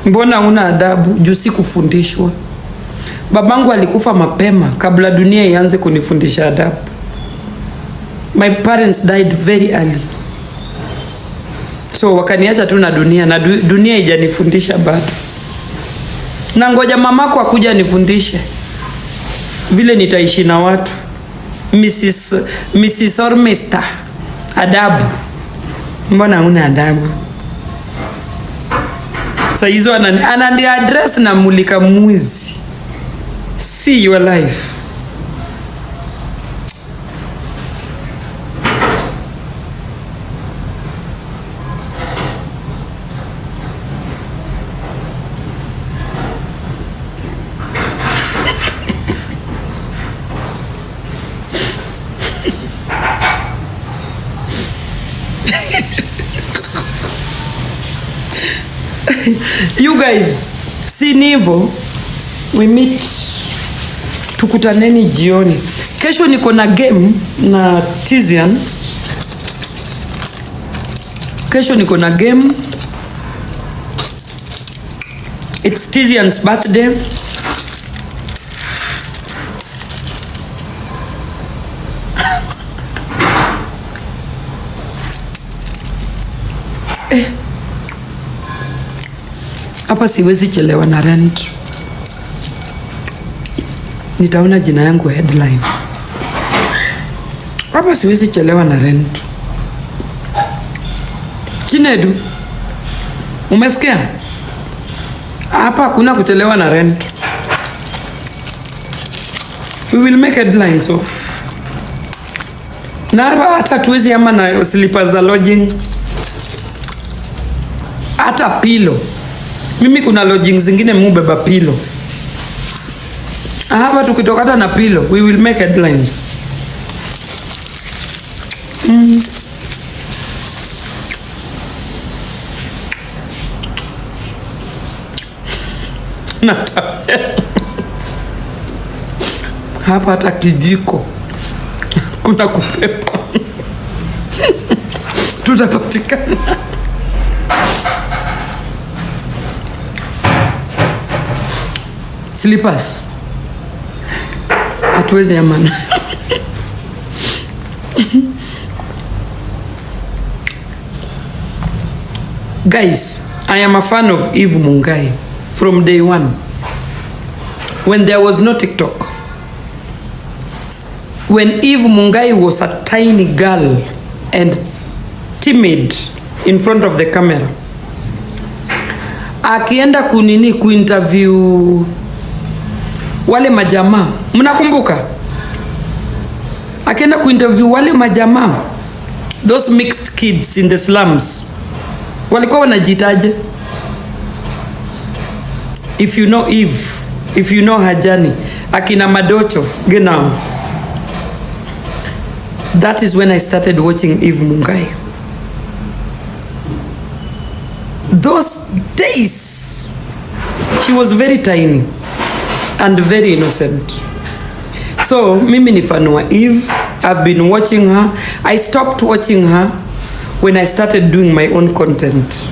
Mbona una adabu? Juu si kufundishwa. Babangu alikufa mapema kabla dunia ianze kunifundisha adabu. My parents died very early. So wakaniacha tu na dunia na dunia haijanifundisha bado. Na ngoja mamako akuja nifundishe vile nitaishi na watu. Mrs. or Mr. Adabu. Mbona una adabu? Sasa hizo anani address na mulika mwizi. See your life. You guys, si nivo, we meet, tukutaneni jioni. Kesho niko na game na Tizian. Kesho niko na game. It's Tizian's birthday. Hapa siwezi chelewa na rent. Nitaona jina yangu headline. Hapa siwezi chelewa na rent. Chinedu, umesikia? Hapa hakuna kuchelewa na rent. We will make headlines so. Na hata tuwezi ama na slippers za lodging. Hata pillow. Mimi kuna lodging zingine mubeba pillow. Hapa tukitokata na pillow, we will make headlines. Hapa hata kijiko kuna kupepa. Tutapatikana. Slippers. Hatuwezi amana. Guys, I am a fan of Eve Mungai from day one. When there was no TikTok. When Eve Mungai was a tiny girl and timid in front of the camera. Akienda kuinterview wale majamaa. Mnakumbuka? Akienda kuinterview wale majamaa. Those mixed kids in the slums. Walikuwa wanajitaje? If you know Eve, if you know Hajani, akina Madocho, genau. That is when I started watching Eve Mungai. Those days, she was very tiny and very innocent. So, mimi ni fan wa Eve. I've been watching her. I stopped watching her when I started doing my own content.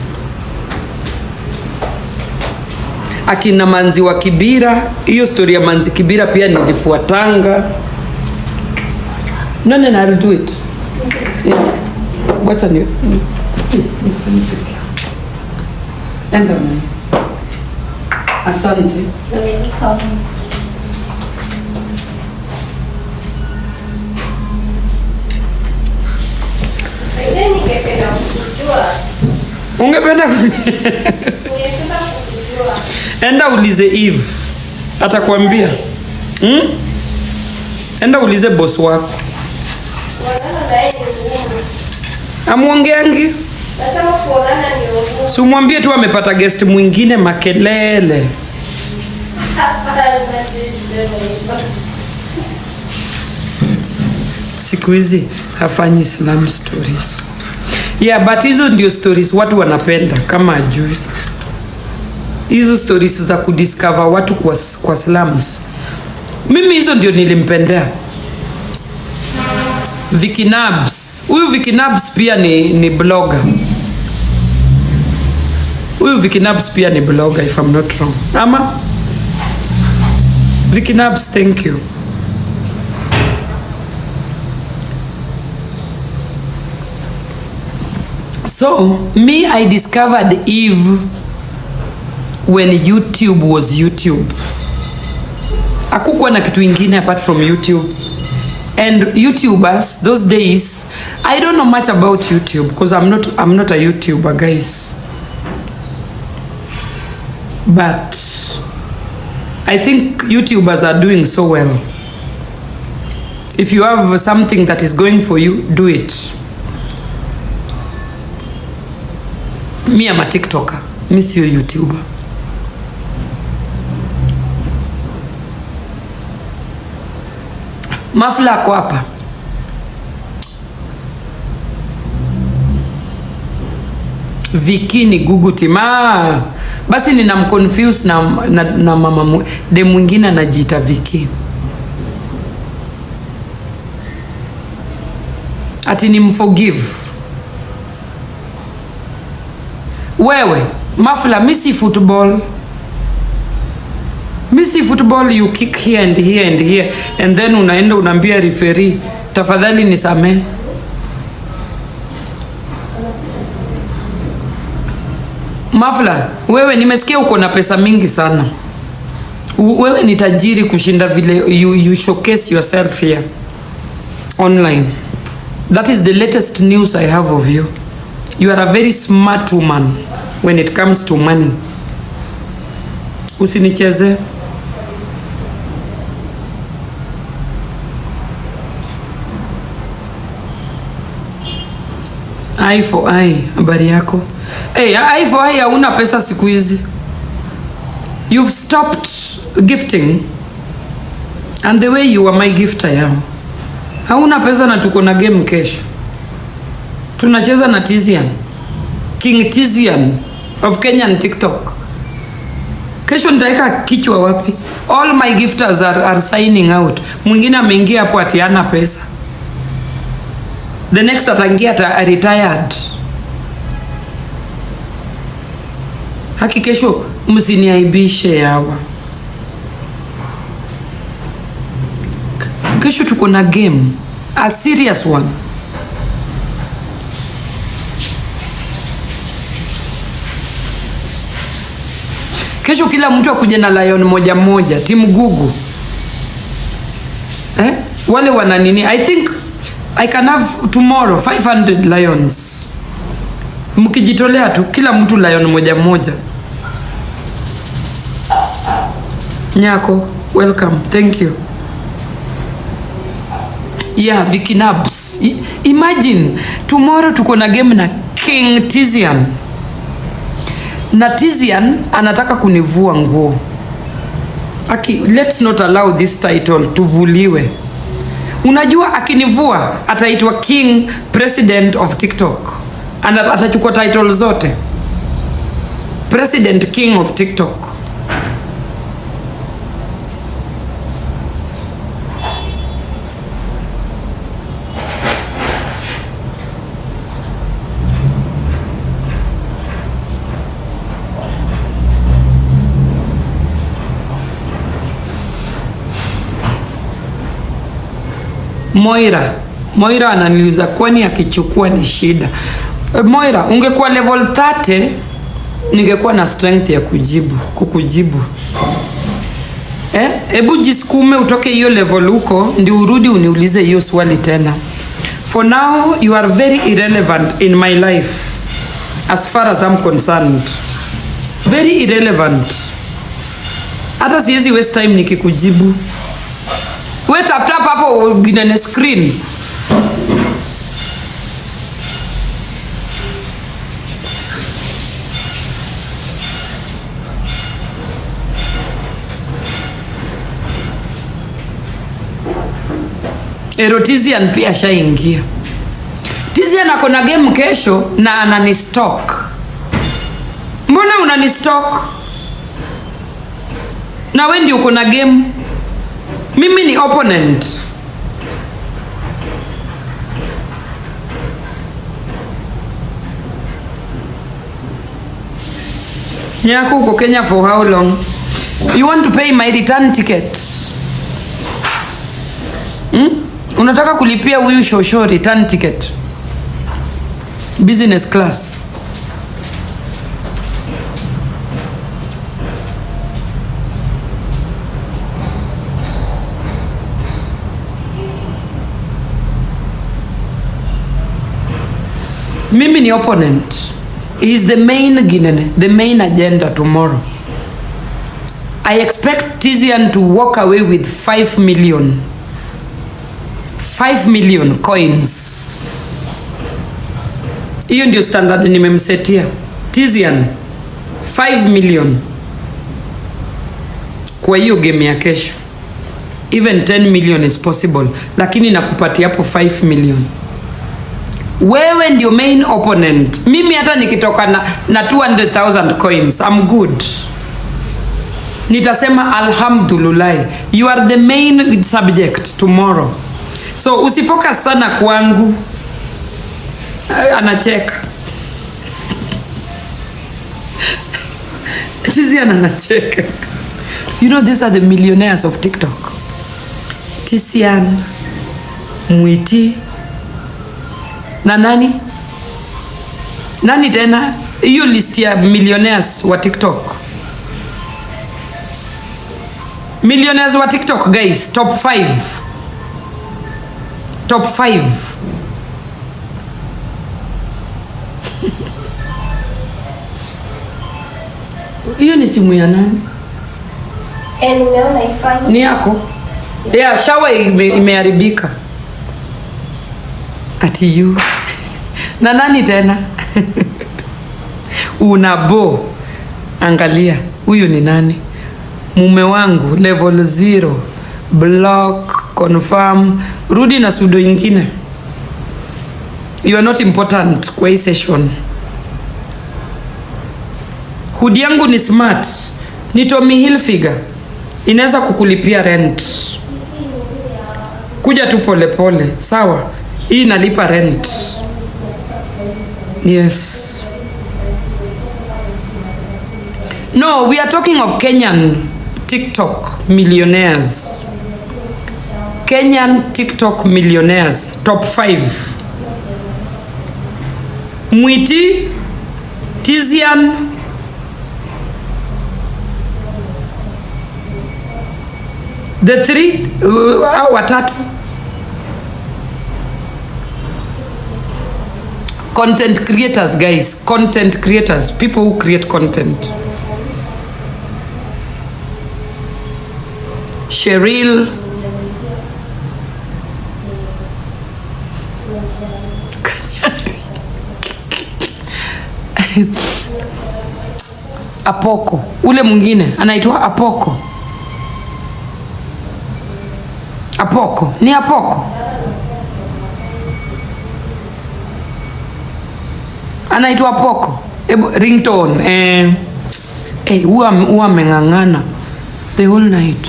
akina Manzi wa Kibira. Hiyo story ya Manzi Kibira pia nilifuatanga. No, I'll do it. Yeah. What's on you? Enda mimi. Asante. Ungependa enda ulize Eve atakwambia. Enda ulize boss wako. Amuongeangi. Nasema kuonana ni ngumu. Si umwambie tu amepata guest mwingine makelele. Siku hizi hafanyi Islam stories. Yeah, but hizo ndio stories watu wanapenda kama ajui. Hizo stories za kudiscover watu kwa slums. Mimi hizo ndio nilimpendea. Vicky Nabs. Huyu Vicky Nabs pia ni blogger. Huyu Vicky Nabs pia ni blogger if I'm not wrong. Ama? Vicky Nabs, thank you. So, me, I discovered Eve when YouTube was YouTube. Hakukuwa na kitu ingine apart from YouTube. And YouTubers those days, I don't know much about YouTube because I'm not a YouTuber, guys. But I think YouTubers are doing so well. If you have something that is going for you, do it. Me, I'm a TikToker. Me, si YouTuber. Mafla ako hapa. Viki ni guguti. Basi ninamconfuse na mama de mwingine anajiita Viki. Ati ni mforgive. Wewe, Mafla, misi football. Misi football, you kick here and here and here and then unaenda unaambia referee tafadhali nisamee. Mafla, wewe nimesikia uko na pesa mingi sana. Wewe ni tajiri kushinda vile you showcase yourself here online. That is the latest news I have of you. You are a very smart woman when it comes to money. Usinicheze. Eye for eye, habari yako? Hey, eye for eye hauna pesa siku hizi. You've stopped gifting. And the way you are my gifter yao. Hauna pesa na tuko na game kesho. Tunacheza na Tizian. King Tizian of Kenyan TikTok. Kesho nitaeka kichwa wapi? All my gifters are signing out. Mwingine ameingia hapo ati hana pesa. The next ataingia ata retired. Haki kesho msiniaibishe hawa. Kesho tuko na game. A serious one. Kesho kila mtu akuje na lion moja moja, timu gugu. Wale wana nini? I think I can have tomorrow 500 lions. Mkijitolea tu kila mtu lion moja moja. Nyako, welcome. Thank you. Yeah, Vicky Nabs. Imagine tomorrow tuko na game na King Tizian. Na Tizian anataka kunivua nguo. Let's not allow this title tuvuliwe. Unajua akinivua ataitwa King President of TikTok. Atachukua title zote. President King of TikTok. Moira ananiuliza kwani akichukua ni shida. Moira, ungekuwa level 30 ningekuwa na strength ya kukujibu. Hebu jisukume utoke hiyo level huko ndio urudi uniulize hiyo swali tena. For now you are very irrelevant in my life as far as I'm concerned. Very irrelevant. Hata siwezi waste time nikikujibu. We tap hapo ginene screen. Tizian pia shaingia. Tizian ako na game kesho na anani stock. Mbona unani stock? Na wewe ndio uko na game. Mimi ni opponent. Nyako uko Kenya for how long? You want to pay my return ticket? Unataka kulipia huyu shosho return ticket? Business class. Mimi ni opponent. He is the main agenda tomorrow. I expect Tizian to walk away with 5 million. 5 million coins. Hiyo ndio standard nimemsetia. Tizian 5 million kwa hiyo game ya kesho. Even 10 million is possible, lakini nakupatia hapo 5 million. Wewe ndio main opponent. Mimi hata nikitoka na 200,000 coins, I'm good. Nitasema alhamdulillah. You are the main subject tomorrow. So usifocus sana kwangu. Anacheka. Tizian anacheka. You know these are the millionaires of TikTok. Tizian, Mwiti, na nani tena? Hiyo list ya millionaires wa TikTok. Millionaires wa TikTok guys, top 5. Top 5. Hiyo ni simu ya nani? Nimeona ifanye. Ni yako? Yeah, shower imeharibika. Ati you. Na nani tena? Unabo. Angalia, huyu ni nani? Mume wangu level 0. Block, confirm. Rudi na sudo ingine. You are not important kwa hii session. Hoodie yangu ni smart. Ni Tommy Hilfiger. Inaweza kukulipia rent. Kuja tu pole pole. Sawa? Hii nalipa rent. Yes. No, we are talking of Kenyan TikTok millionaires. Kenyan TikTok millionaires. Top 5. Mwiti, Tizian, the 3 watatu. Content creators guys, content creators, people who create content. Cheryl, Apoko, ule mwingine anaitwa Apoko. Apoko, ni Apoko. Anaitwa Apoko. Ringtone. Huwa ameng'ang'ana the whole night.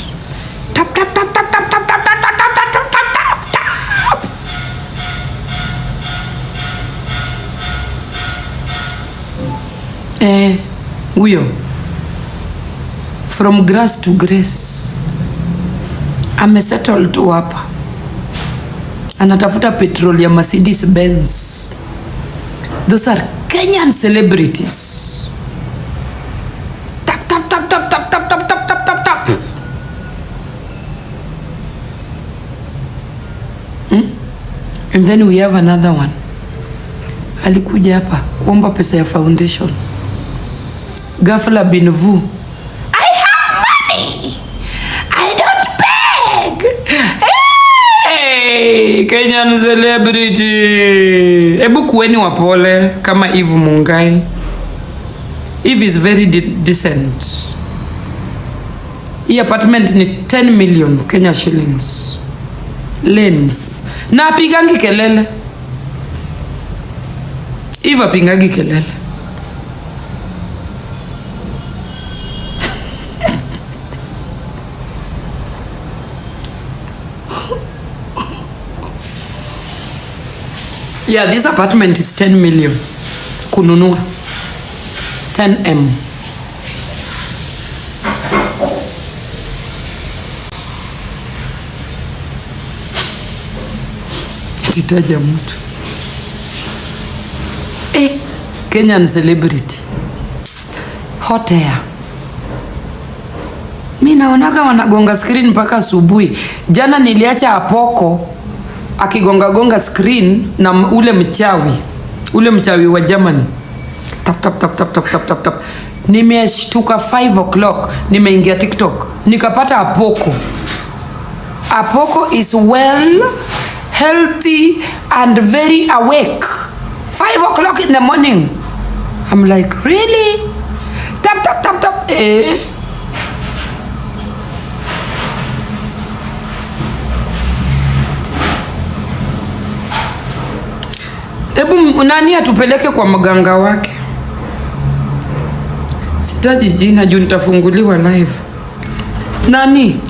Tap tap tap tap tap tap tap tap tap tap tap tap tap. Huyo from grass to grace amesettle tu hapa. anatafuta petrol ya Mercedes Benz. Those are Kenyan celebrities. Tap tap tap tap tap tap tap tap tap tap tap. And then we have another one. Alikuja hapa kuomba pesa ya foundation. Ghafla binvu. I have money. I don't beg. Hey, Kenyan celebrity. Ebu kuweni wapole kama Eve Mungai. Eve is very decent. Hii apartment ni 10 million Kenya shillings. Lens. Na apigangi kelele. Eve apigagi kelele. Yeah, this apartment is 10 million. Kununua. 10M. Titaja mtu. Kenyan celebrity. Hot air. Mi naonaga wanagonga screen mpaka asubuhi. Jana niliacha Apoko akigonga screen na ule mchawi wa Germany. Tap tap tap tap tap tap tap tap. Nimeshtuka 5 o'clock, nimeingia TikTok, nikapata Apoko is well, healthy and very awake. 5 o'clock in the morning. I'm like, really? Tap tap tap tap. Ebu nani atupeleke kwa mganga wake? Sitaji jina juu nitafunguliwa live. Nani?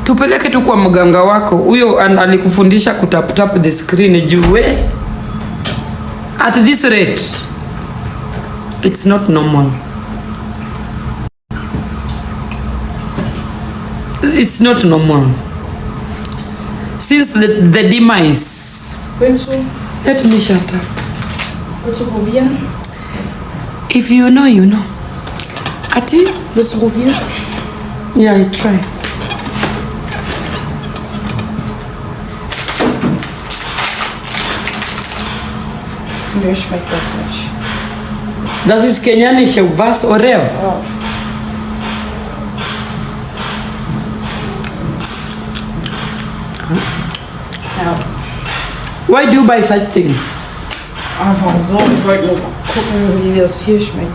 Tupeleke tu kwa mganga wako. Huyo alikufundisha kutap tap the screen juu at this rate it's not normal. It's not normal. Since the demise. Let me shut up. If you know, you know. Ati? Yeah, I try. Das ist Kenyanische was Oreo? Oh. Ja. Why do you buy such things? Einfach so, ich wollte nur gucken, wie das hier schmeckt.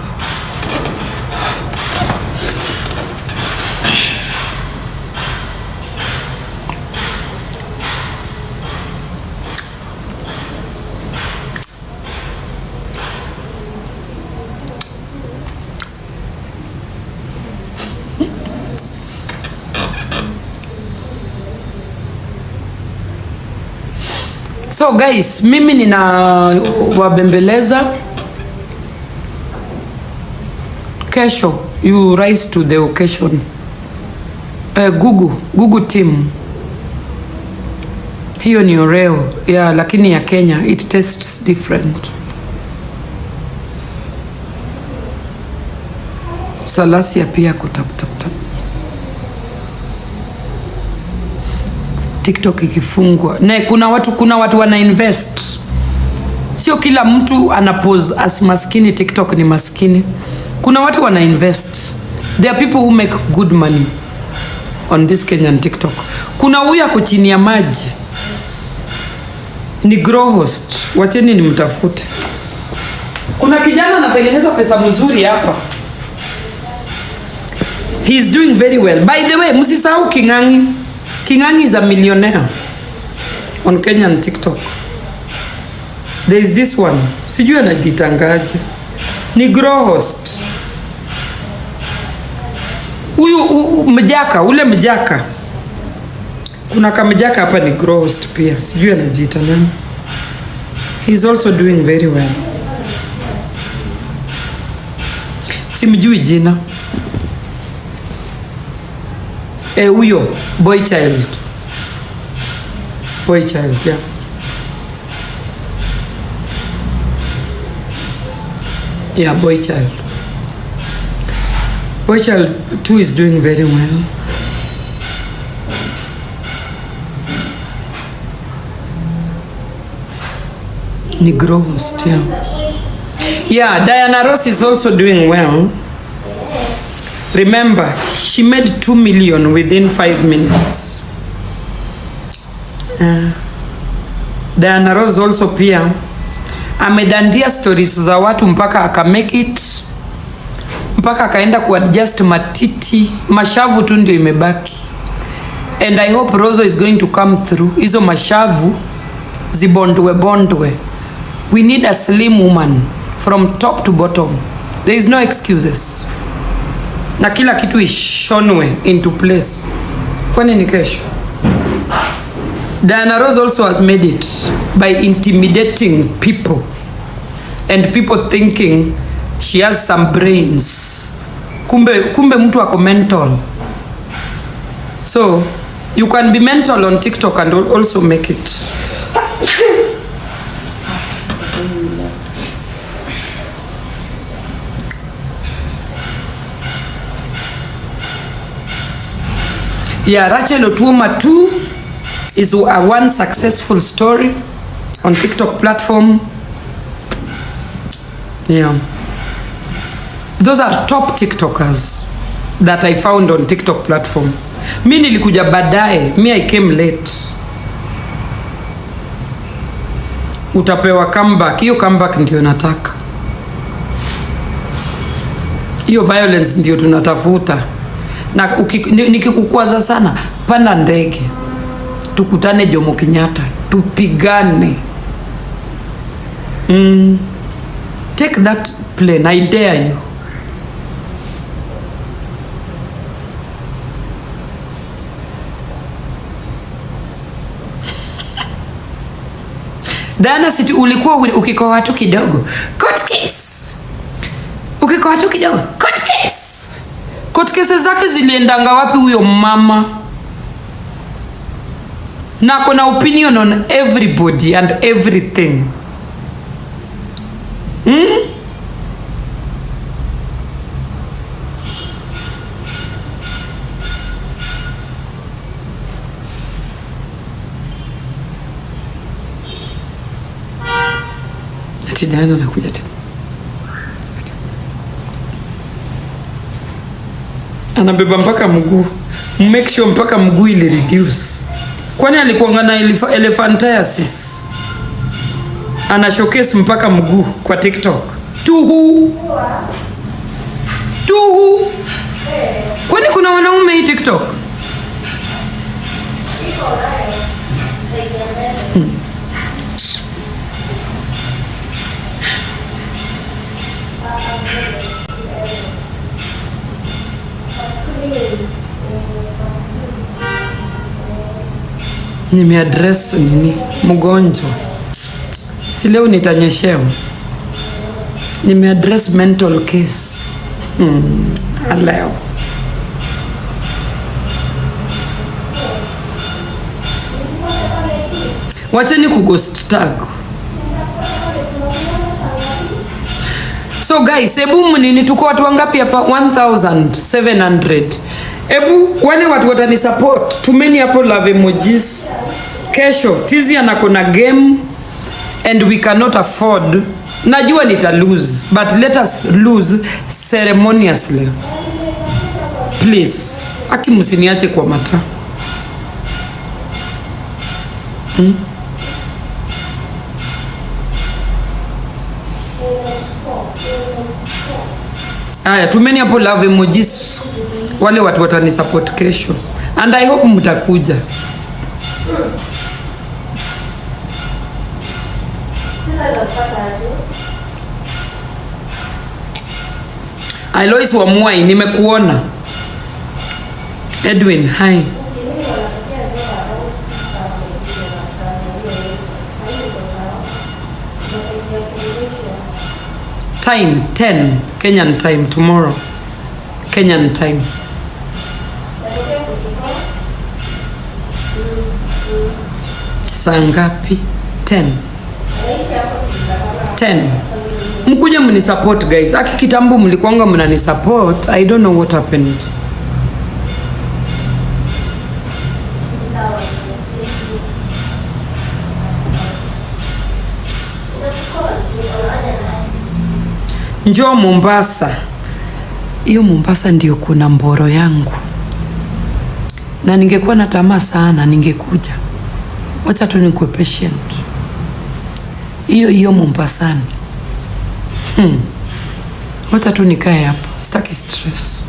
So guys, mimi nina wabembeleza. Kesho, you rise to the occasion. Gugu team. Hiyo ni Oreo. Yeah, lakini ya Kenya, it tastes different. Salasia pia kutap tap tap. TikTok ikifungwa. Ne, kuna watu wana invest. Sio kila mtu anapose as maskini TikTok ni maskini. Kuna watu wana invest. There are people who make good money on this Kenyan TikTok. Kuna huyu ako chini ya maji. Ni grow host. Wacheni ni mtafute. Kuna kijana anatengeneza pesa mzuri hapa. He is doing very well. By the way, msisahau Kingangi is a millionaire on Kenyan TikTok. There is this one. Sijui anajitangaje. Ni grow host. Huyu mjaka, ule mjaka. Kuna kamjaka hapa ni grow host pia. Sijui anajiita nani. He is also doing very well. Simjui jina. Huyo boy child. Boy child, yeah. Yeah, boy child. Boy child 2 is doing very well. Negro host, yeah. Yeah, Diana Ross is also doing well. Remember, she made 2 million within 5 minutes. Diana Ross also pia amedandia stories za watu mpaka aka make it, mpaka akaenda kuadjust matiti, mashavu tu ndio imebaki. And I hope Roso is going to come through. Hizo mashavu zibondwe. We need a slim woman from top to bottom. There is no excuses. Na kila kitu ishonwe into place. Kwani ni kesho? Diana Ross also has made it by intimidating people and people thinking she has some brains. Kumbe mtu ako mental. So you can be mental on TikTok and also make it. Yeah, Rachel Otuoma too is a one successful story on TikTok platform. Yeah. Those are top TikTokers that I found on TikTok platform. Mi nilikuja baadaye, I came late. Utapewa comeback, hiyo comeback ndio nataka. Hiyo violence ndio tunatafuta. Na nikikukwaza sana, panda ndege. Tukutane Jomo Kenyatta, tupigane. Take that plane, I dare you. Dana, siti ulikuwa ukikoa watu kidogo. Court case. Ukikoa watu kidogo. Court case. Court case zake ziliendanga wapi huyo mama? Na kuna opinion on everybody and everything. Ati Diana nakuja tena. Anabeba mpaka mguu. Make sure mpaka mguu ili reduce. Kwani alikuwa na elephantiasis? Ana showcase mpaka mguu kwa TikTok. Tuhu. Kwani kuna wanaume hii TikTok? Nimeaddress nini? Mgonjwa. Si leo nitanyeshewa. Nimeaddress mental case. Leo. Wacheni kughost tag. So guys, ebu mnini tuko watu wangapi hapa? 1700. Ebu wale watu watani support, tumeni hapo love emojis. Kesho Tizi anakona game and we cannot afford. Najua nita lose, but let us lose ceremoniously. Please, aki msiniache kwa mata. Aya, tumeni hapo love emojis wale watu watani support kesho. And I hope mtakuja. Alois wa Mungai, nimekuona. Edwin, hi. Time 10 Kenyan time tomorrow. Kenyan time. Saa ngapi? 10. Mkuje mnisupport guys. Aki kitambo mlikuanga mnanisupport. I don't know what happened. Njoo Mombasa. Hiyo Mombasa ndio kuna mboro yangu. Na ningekuwa na tamaa sana ningekuja. Wacha tu nikuwe patient. Hiyo Mombasani. Wacha tu nikae hapa. Sitaki stress.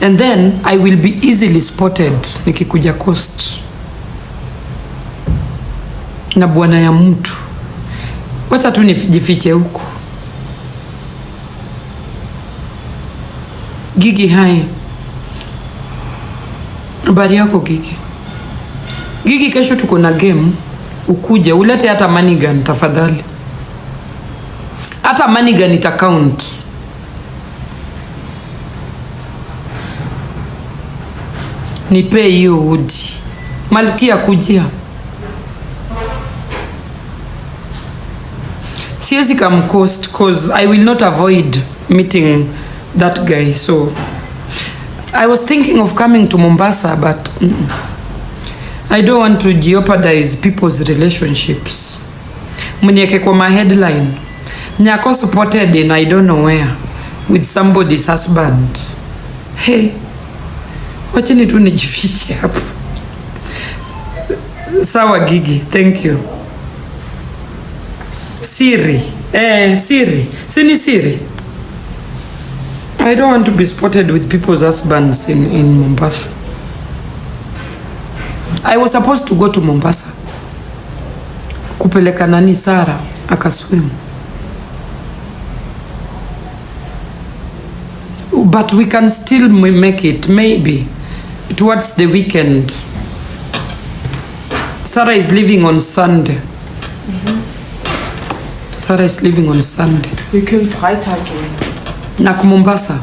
And then I will be easily spotted nikikuja coast. Na bwana ya mtu. Wacha tu nijifiche huko. Gigi, hai. Habari yako Gigi? Gigi, kesho tuko na game. Ukuje ulete hata money gun tafadhali. Hata money gun ita count. Nipe hiyo udi. Malkia kujia. Siwezi come coast cause I will not avoid meeting that guy. So I was thinking of coming to Mombasa, but I don't want to jeopardize people's relationships. Mnieke kwa my headline. Nyako spotted in I don't know where with somebody's husband. Hey, wacheni tu nijifiche hapo. Sawa Gigi, thank you. Siri. Siri. Sini Siri. I don't want to be spotted with people's husbands in Mombasa. I was supposed to go to Mombasa. Kupeleka nani Sara akaswim. But we can still make it maybe towards the weekend. Sarah is leaving on Sunday. Sarah is leaving on Sunday. Wir können Freitag gehen. Nach Mombasa.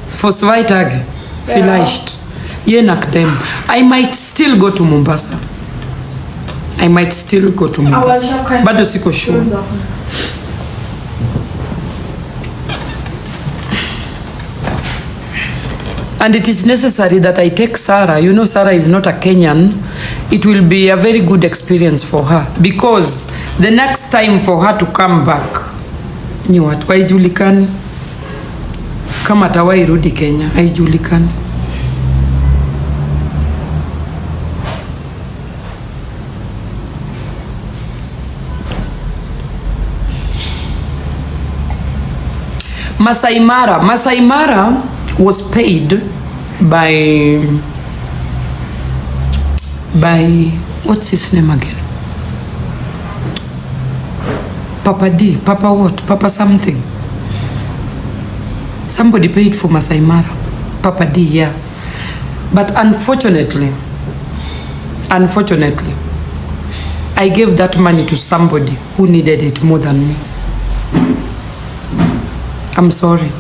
For 2 Tage. Vielleicht. Je nachdem. I might still go to Mombasa. I might still go to Mombasa. Aber ich habe keine Bado siko sure. And it is necessary that I take Sarah. You know, Sarah is not a Kenyan. It will be a very good experience for her. Because the next time for her to come back, ni watu haijulikani. Kama atawahi rudi Kenya, haijulikani. Masai Mara was paid by what's his name again? Papa D, Papa what? Papa something. Somebody paid for Masai Mara. Papa D, yeah. But unfortunately, I gave that money to somebody who needed it more than me. I'm sorry.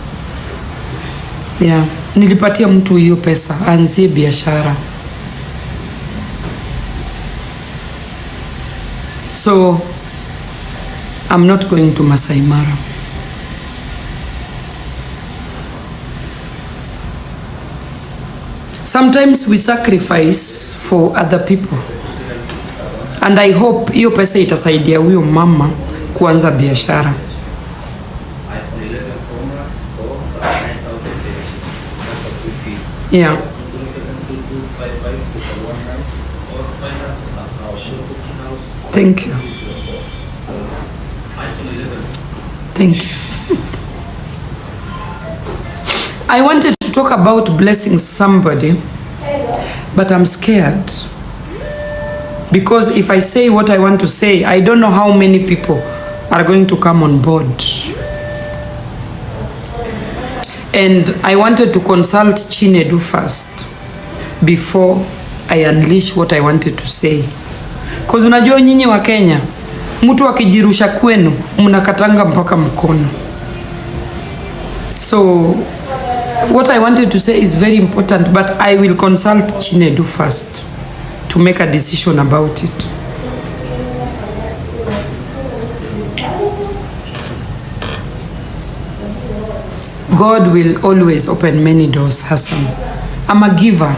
Yeah, nilipatia mtu hiyo pesa aanzie biashara. So I'm not going to Masai Mara. Sometimes we sacrifice for other people. And I hope hiyo pesa itasaidia huyo mama kuanza biashara. Yeah. Thank you. Thank you. I wanted to talk about blessing somebody, but I'm scared. Because if I say what I want to say, I don't know how many people are going to come on board. And I wanted to consult Chinedu first before I unleash what I wanted to say. Because unajua nyinyi wa Kenya, mtu akijirusha kwenu, mnakatanga mpaka mkono. So what I wanted to say is very important, but I will consult Chinedu first. to make a decision about it. God will always open many doors, Hassan. I'm a giver.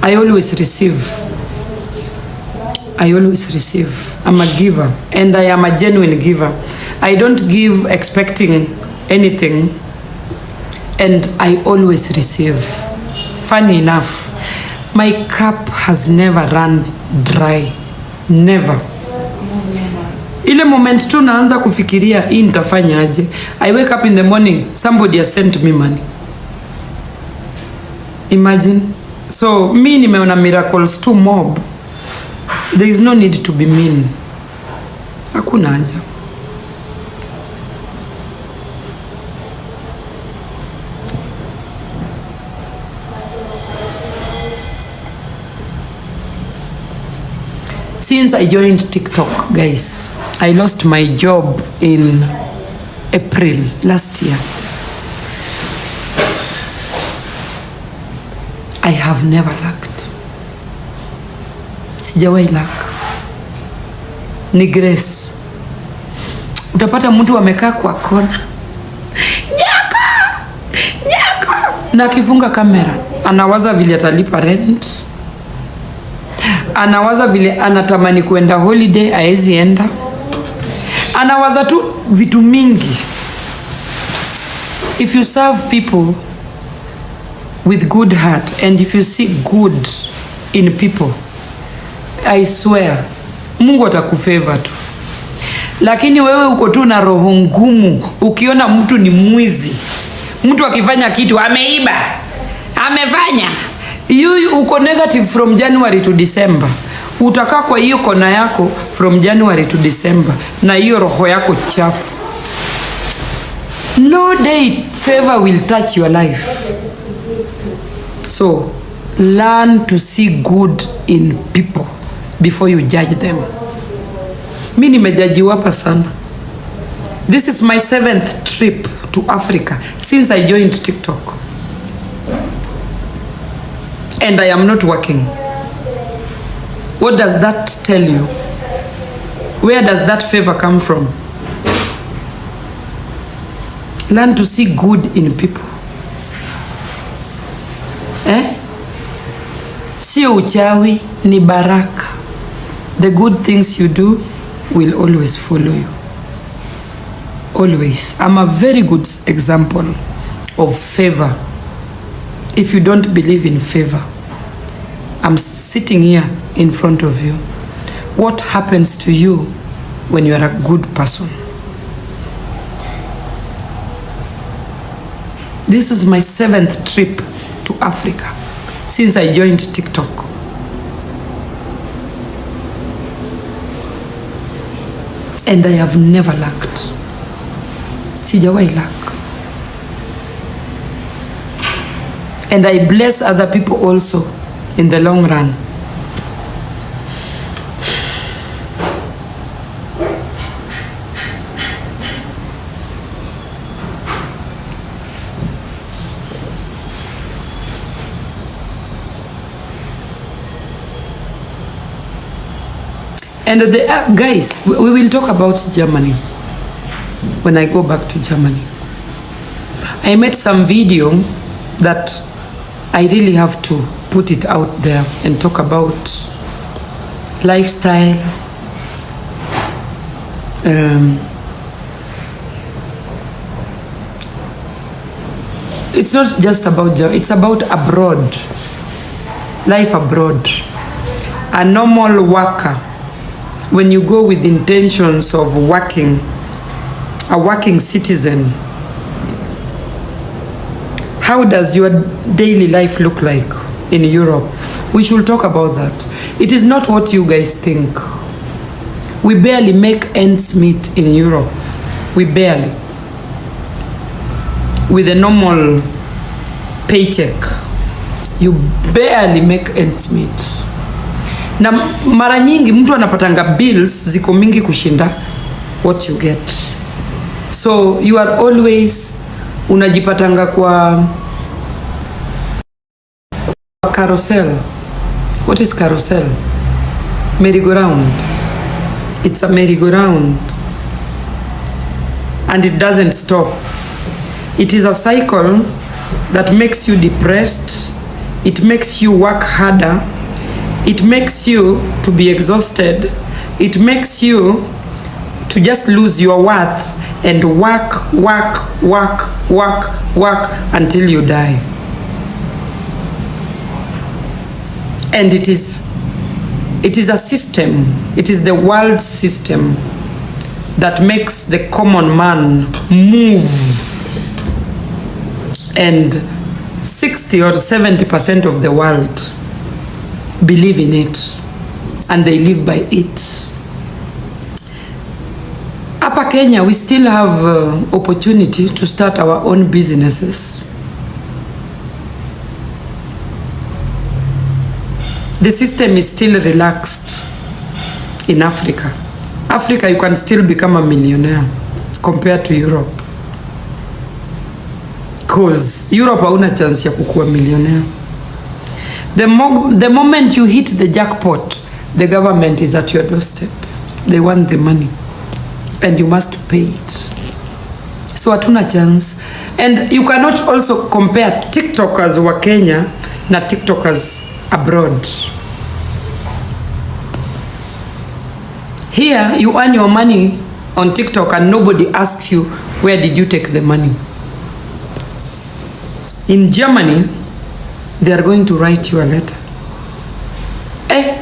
I always receive. I always receive. I'm a giver, and I am a genuine giver. I don't give expecting anything, and I always receive. Funny enough, my cup has never run dry. Never. Ile moment tu naanza kufikiria hii nitafanya aje, I wake up in the morning, somebody has sent me money. Imagine. So mi nimeona miracles too mob. There is no need to be mean. Hakuna haja. Since I joined TikTok, guys, I lost my job in April last year. I have never lacked. Sijawahi lack. Ni grace. Utapata mtu amekaa kwa kona, Nyako! Nyako! Na akifunga kamera, anawaza vile atalipa rent. Anawaza vile anatamani kuenda holiday, haezi enda. Anawaza tu vitu mingi. If you serve people with good heart and if you see good in people, I swear Mungu atakufavor tu. Lakini wewe uko tu na roho ngumu, ukiona mtu ni mwizi, mtu akifanya kitu ameiba, amefanya, you uko negative from January to December. Utakaa kwa hiyo kona yako from January to December na hiyo roho yako chafu. No day favor will touch your life. So learn to see good in people before you judge them. Mi nimejajiwa hapa sana. This is my 7th trip to Africa since I joined TikTok. And I am not working. What does that tell you? Where does that favor come from? Learn to see good in people. Sio uchawi, ni baraka. The good things you do will always follow you. Always. I'm a very good example of favor. If you don't believe in favor, I'm sitting here in front of you. What happens to you when you are a good person? This is my 7th trip to Africa since I joined TikTok. And I have never lacked. Sijawahi lack. And I bless other people also in the long run. And guys, we will talk about Germany when I go back to Germany. I made some video that I really have to put it out there and talk about lifestyle, it's not just about Germany, it's about abroad, life abroad. A normal worker, when you go with intentions of working, a working citizen, how does your daily life look like in Europe? We should talk about that. It is not what you guys think. We barely make ends meet in Europe. We barely. With a normal paycheck, you barely make ends meet. Na mara nyingi mtu anapatanga bills ziko mingi kushinda what you get. So you are always unajipatanga kwa carousel. What is carousel? merry-go-round. It's a merry-go-round. And it doesn't stop. It is a cycle that makes you depressed. It makes you work harder. It makes you to be exhausted. It makes you to just lose your worth and work until you die. And it is a system. It is the world system that makes the common man move. And 60 or 70% of the world believe in it, and they live by it. Hapa Kenya, we still have opportunity to start our own businesses. The system is still relaxed in Africa. Africa, you can still become a millionaire compared to Europe. Because Europe hauna chance ya kukuwa millionaire. The moment you hit the jackpot, the government is at your doorstep. They want the money. And you must pay it. So hatuna chance. And you cannot also compare TikTokers wa Kenya na TikTokers abroad. Here, you earn your money on TikTok and nobody asks you, where did you take the money? In Germany, they are going to write you a letter.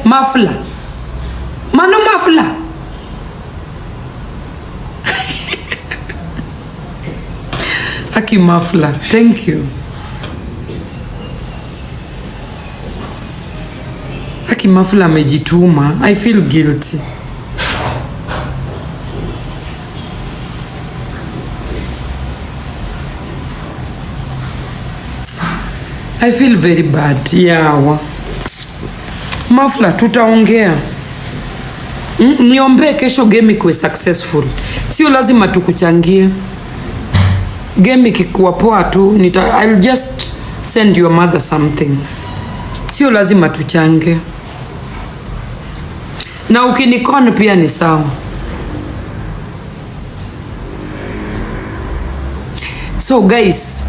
Mafla. Mano mafla. Aki mafla. Thank you. Aki mafla amejituma. I feel guilty. I feel very bad. Yeah. Mafla, tutaongea. Niombe kesho game ikuwe successful. Sio lazima tukuchangie. Game ikikuwa poa tu, I'll just send your mother something. Sio lazima tuchange. Na ukinikon pia ni sawa. So guys,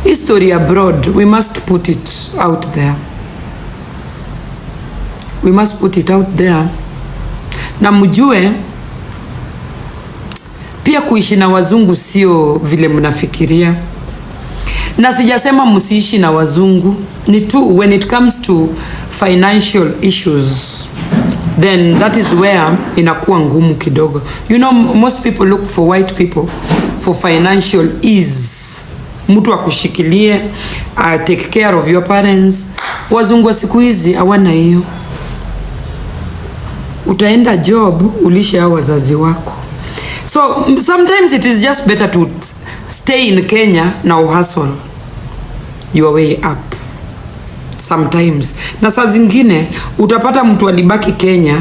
history abroad, we must put it out there. We must put it out there. Na mjue pia kuishi na wazungu sio vile mnafikiria. Na sijasema msiishi na wazungu, ni tu when it comes to financial issues, then that is where inakuwa ngumu kidogo. You know, most people look for white people for financial ease. Mtu akushikilie, take care of your parents. Wazungu wa siku hizi hawana hiyo. Utaenda job ulishe hao wazazi wako. So sometimes it is just better to stay in Kenya na hustle your way up. Sometimes. Na saa zingine utapata mtu alibaki Kenya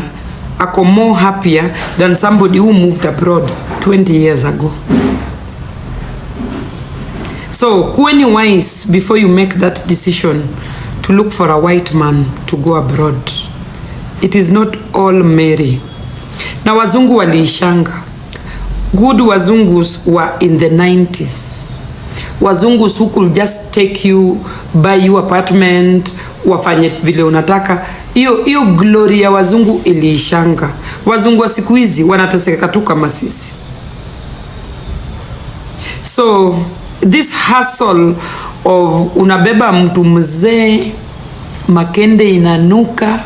ako more happier than somebody who moved abroad 20 years ago. So kuweni wise before you make that decision to look for a white man to go abroad. It is not all merry. Na wazungu waliishanga. Good wazungus were in the 90s. Wazungus who could just take you, buy you apartment, wafanye vile unataka. Iyo glory ya wazungu iliishanga. Wazungu wa siku hizi wanateseka tu kama sisi. So this hustle of unabeba mtu mzee, makende inanuka,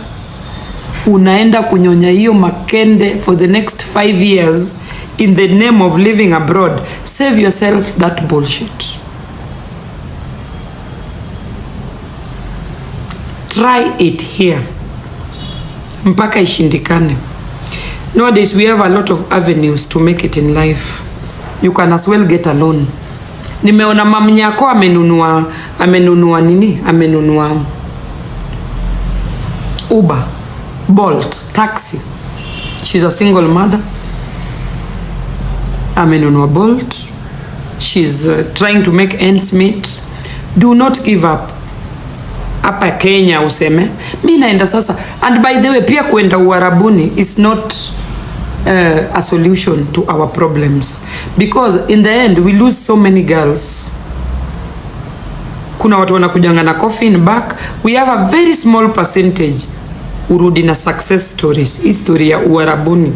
unaenda kunyonya hiyo makende for the next 5 years in the name of living abroad. Save yourself that bullshit. Try it here mpaka ishindikane. Nowadays we have a lot of avenues to make it in life. You can as well get a loan. Nimeona mama Nyako amenunua nini? Amenunua Uber, Bolt, taxi. She's a single mother. Amenunua Bolt. She's trying to make ends meet. Do not give up. hapa Kenya useme mimi naenda sasa. And by the way, pia kwenda Uarabuni is not a solution to our problems, because in the end we lose so many girls. Kuna watu wanakujanga na coffin back. We have a very small percentage urudi na success stories. History ya Uarabuni,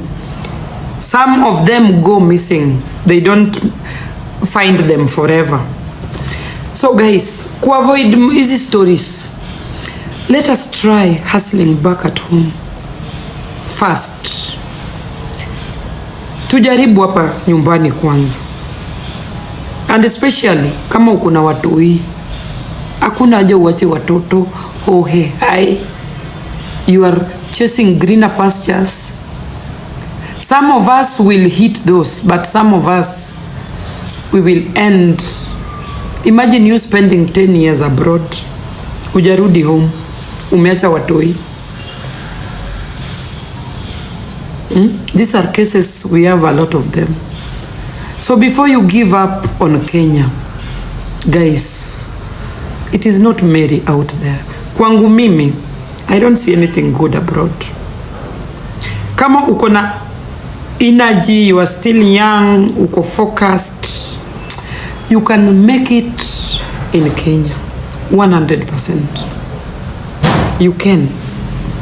some of them go missing, they don't find them forever. So guys, ku avoid easy stories, let us try hustling back at home first. Tujaribu hapa nyumbani kwanza, and especially kama uko na watoi, hakuna haja uache watoto hohe hai. You are chasing greener pastures. Some of us will hit those, but some of us we will end. Imagine you spending 10 years abroad, ujarudi home, umeacha watoi. These are cases, we have a lot of them. So before you give up on Kenya, guys, it is not merry out there. Kwangu mimi, I don't see anything good abroad. Kama uko na energy, you are still young, uko focused, you can make it in Kenya 100%. You can,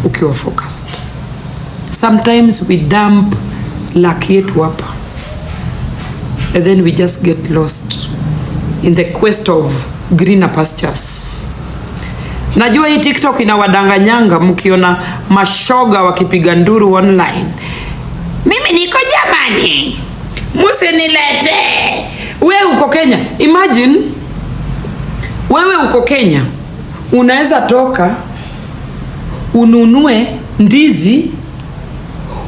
ukiwa focused. Sometimes we dump luck yetu hapa, and then we just get lost in the quest of greener pastures. Najua hii TikTok inawadanganyanga mkiona mashoga wakipiga nduru online. Mimi niko Germany, musinilete. Wewe uko Kenya. Imagine wewe uko Kenya, unaweza toka ununue ndizi,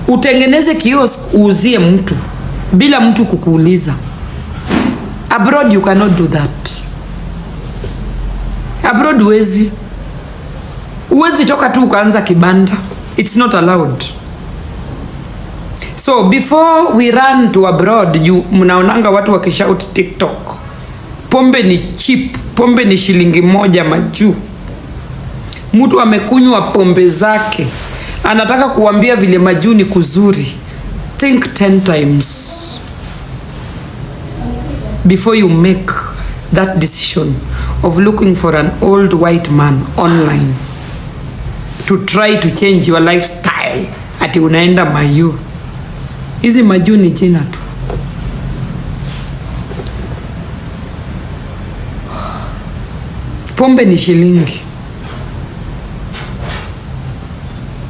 utengeneze kiosk uuzie mtu bila mtu kukuuliza. Abroad you cannot do that. Abroad uwezi toka tu ukaanza kibanda. It's not allowed. So before we run to abroad, mnaonanga watu wakishout TikTok, pombe ni cheap, pombe ni shilingi moja majuu. Mtu amekunywa pombe zake, anataka kuambia vile majuu ni kuzuri. Think 10 times before you make that decision of looking for an old white man online to try to change your lifestyle. Ati unaenda mayu. Hizi majuu ni jina tu. Pombe ni shilingi.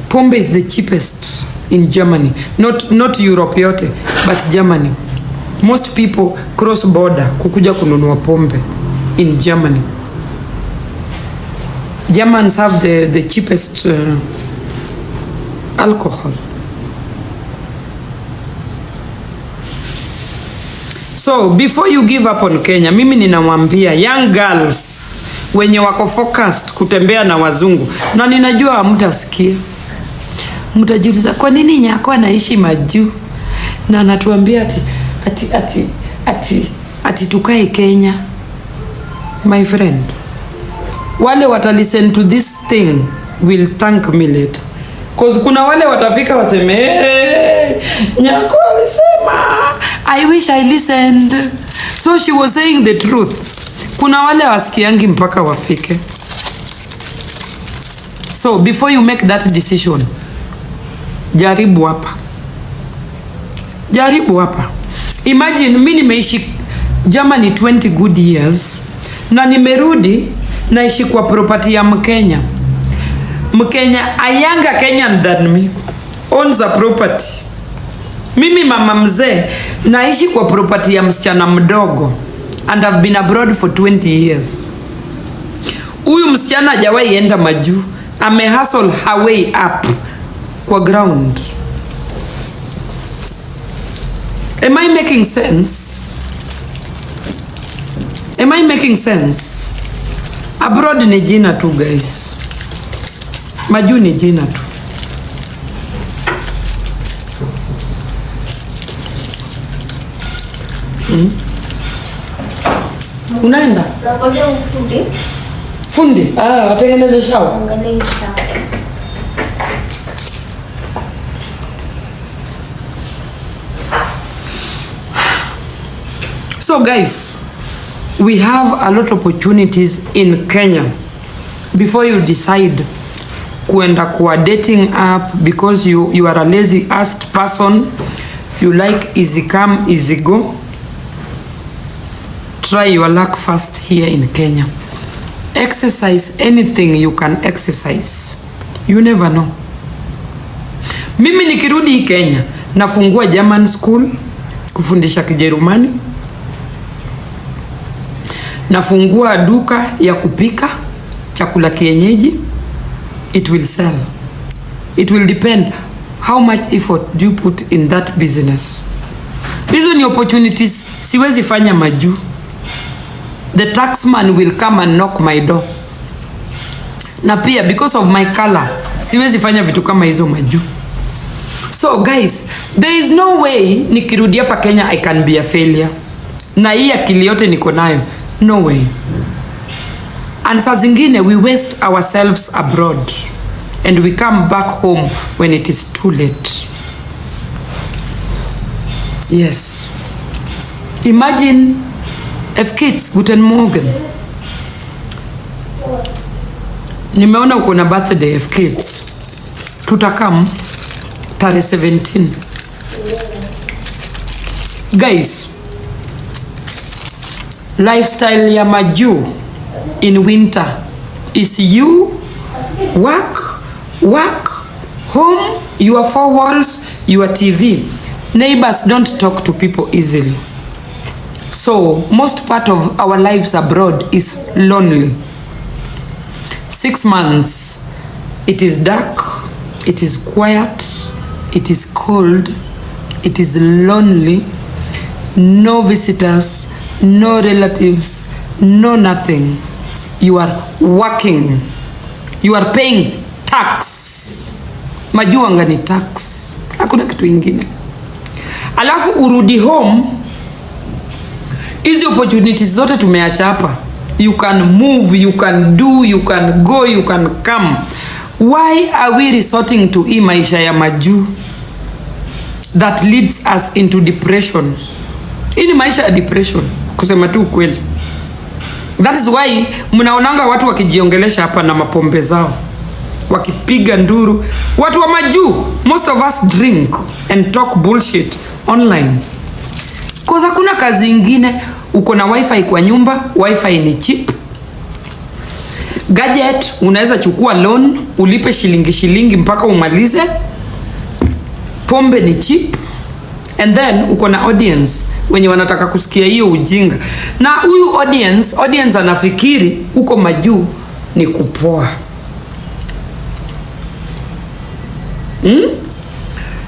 Pombe is the cheapest in Germany. Not Europe yote, but Germany. Most people cross border kukuja kununua pombe in Germany. Germans have the cheapest alcohol. So before you give up on Kenya, mimi ninamwambia young girls wenye wako focused kutembea na wazungu, na ninajua hamtasikia. Mtajiuliza kwa nini Nyako anaishi majuu na anatuambia ati tukae Kenya. My friend, wale wata listen to this thing will thank me later. Cause kuna wale watafika waseme Nyako alisema, I wish I listened. So she was saying the truth. Kuna wale wasikiangi mpaka wafike. So before you make that decision, jaribu hapa. Jaribu hapa. Imagine mimi nimeishi Germany 20 good years na nimerudi naishi kwa property ya Mkenya. Mkenya, a younger Kenyan than me, owns a property. Mimi mama mzee naishi kwa property ya msichana mdogo, and I've been abroad for 20 years. Huyu msichana hajawahi enda majuu, hustle her way up kwa ground. Am I making sense? Am I making sense? Abroad ni jina tu guys. Majuu ni jina tu. Unaenda? Nakoja ufundi. Fundi, watengeneze shawa. Angalia hii shawa. So guys, we have a lot of opportunities in Kenya. Before you decide kuenda kwa dating app because you are a lazy ass person, you like easy come easy go, try your luck first here in Kenya. Exercise anything you can exercise. You never know. Mimi nikirudi Kenya nafungua German school kufundisha Kijerumani. Nafungua duka ya kupika chakula kienyeji. It will sell. It will depend how much effort do you put in that business. Hizo ni opportunities siwezi fanya majuu. The taxman will come and knock my door. Na pia because of my color siwezi fanya vitu kama hizo majuu. So guys, there is no way nikirudi hapa Kenya I can be a failure. Na hii akili yote niko nayo. No way. And saa zingine we waste ourselves abroad and we come back home when it is too late. Yes. Imagine kids, guten Morgen. Nimeona uko na birthday kids. Tutakam tarehe 17. Guys, lifestyle ya majuu in winter is you work, home, your four walls, your TV. Neighbors don't talk to people easily. So most part of our lives abroad is lonely. 6 months, it is dark, it is quiet, it is cold, it is lonely, no visitors, no relatives, no nothing. You are working. You are paying tax. Majuanga ni tax. Hakuna kitu ingine. Alafu urudi home. Hizi opportunities zote tumeacha hapa. You can move, you can do, you can go, you can come. Why are we resorting to hii maisha ya majuu that leads us into depression? Hii ni maisha ya depression. Kusema tu kweli. That is why mnaonanga watu wakijiongelesha hapa na mapombe zao, wakipiga nduru. Watu wa majuu, most of us drink and talk bullshit online. Cause hakuna kazi ingine. Uko na wifi kwa nyumba, wifi ni cheap. Gadget, unaweza chukua loan, ulipe shilingi mpaka umalize. Pombe ni cheap. And then uko na audience wenye wanataka kusikia hiyo ujinga. Na huyu audience anafikiri uko majuu ni kupoa.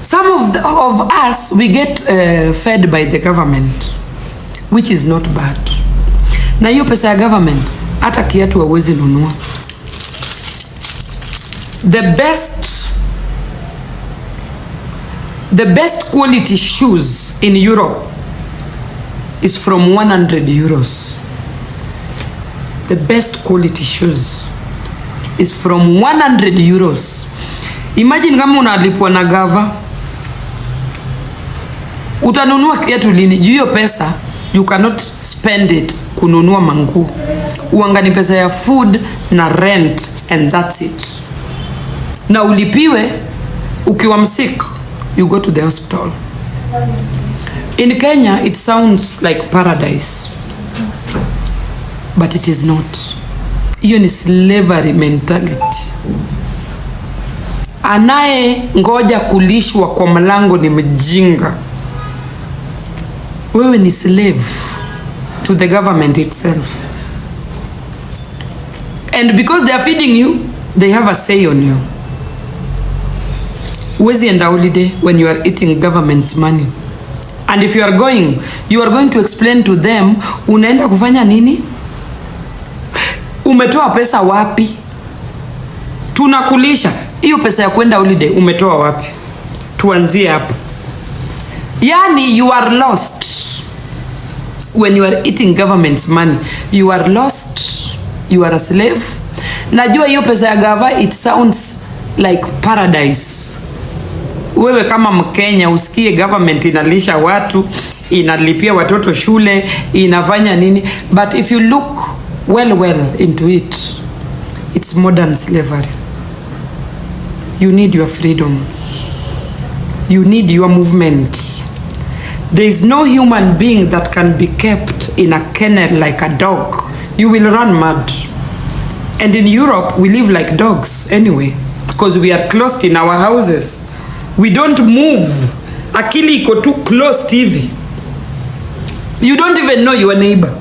Some of us we get fed by the government, which is not bad. Na hiyo pesa ya government hata kiatu hauwezi nunua. The best quality shoes in Europe is from 100 euros. The best quality shoes is from 100 euros. Imagine kama unalipwa na gava, utanunua kiatu lini? Hiyo pesa you cannot spend it kununua manguo. Uangani pesa ya food na rent and that's it. Na ulipiwe ukiwa msick, you go to the hospital. In Kenya it sounds like paradise, but it is not. Hiyo ni slavery mentality. Anaye ngoja kulishwa kwa mlango ni mjinga. Wewe ni slave to the government itself. And because they are feeding you, they have a say on you. Huwezi enda holiday when you are eating government's money. And if you are going to explain to them unaenda kufanya nini? Umetoa pesa wapi? Tunakulisha. Hiyo pesa ya kwenda holiday umetoa wapi? Tuanzie hapo. Yani you are lost when you are eating government's money. You are lost. You are a slave. Najua hiyo pesa ya gava, it sounds like paradise. Wewe kama Mkenya usikie government inalisha watu, inalipia watoto shule, inafanya nini, but if you look well into it, it's modern slavery. You need your freedom. You need your movement. There is no human being that can be kept in a kennel like a dog. You will run mad. And in Europe, we live like dogs anyway, because we are closed in our houses. We don't move. Akili iko too close TV. You don't even know your neighbor.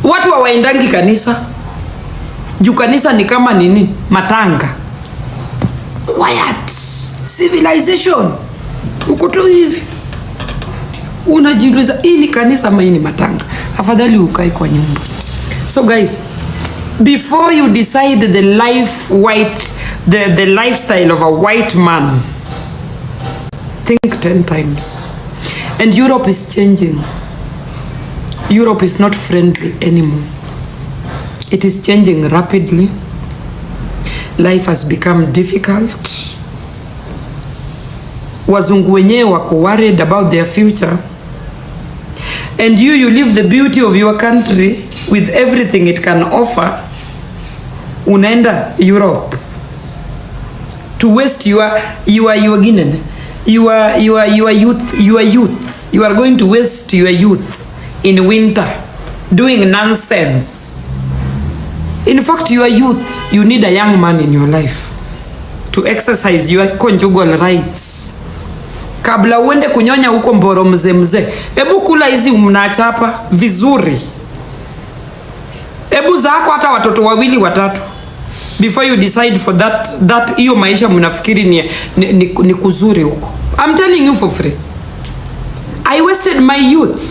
Watu hawaendangi kanisa. Juu kanisa ni kama nini? Matanga. Quiet. Civilization. Uko tu hivi. Unajiuliza hii ni kanisa ama hii ni matanga? Afadhali ukae kwa nyumba. So guys, before you decide the lifestyle of a white man, think 10 times. And Europe is changing. Europe is not friendly anymore. It is changing rapidly. Life has become difficult. Wazungu wenyewe wako worried about their future. And you live the beauty of your country with everything it can offer. Unaenda Europe to waste your youth. You are going to waste your youth in winter doing nonsense. In fact, your youth, you need a young man in your life to exercise your conjugal rights. Kabla uende kunyonya huko Mboro mzee, hebu kula hizi mnachapa vizuri. Hebu zako hata watoto 2 3 before you decide for that hiyo maisha mnafikiri ni kuzuri huko. I'm telling you for free. I wasted my youth.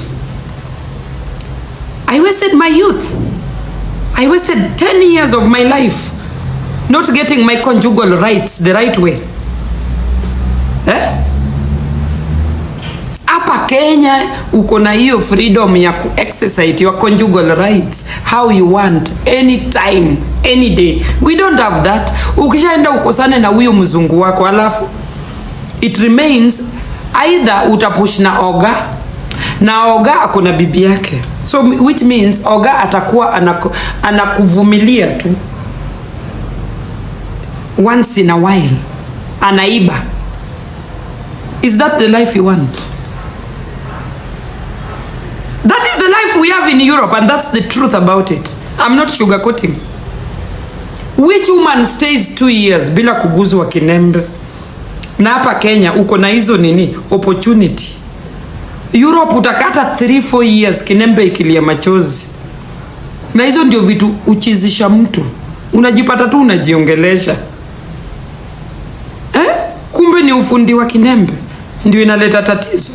I wasted 10 years of my life not getting my conjugal rights the right way. Hapa Kenya uko na hiyo freedom ya ku exercise your conjugal rights how you want, anytime, any day. We don't have that. Ukishaenda ukosane na huyo mzungu wako alafu it remains either utapush na oga akona bibi yake, so which means oga atakuwa anakuvumilia tu once in a while, anaiba. Is that the life you want? That is the life we have in Europe, and that's the truth about it. I'm not sugarcoating. Which woman stays 2 years bila kuguzwa kinembe? Na hapa Kenya uko na hizo nini opportunity. Europe utakata 3-4 years kinembe ikilia machozi. Na hizo ndio vitu uchizisha mtu. Unajipata tu unajiongelesha. Kumbe ni ufundi wa kinembe ndio inaleta tatizo.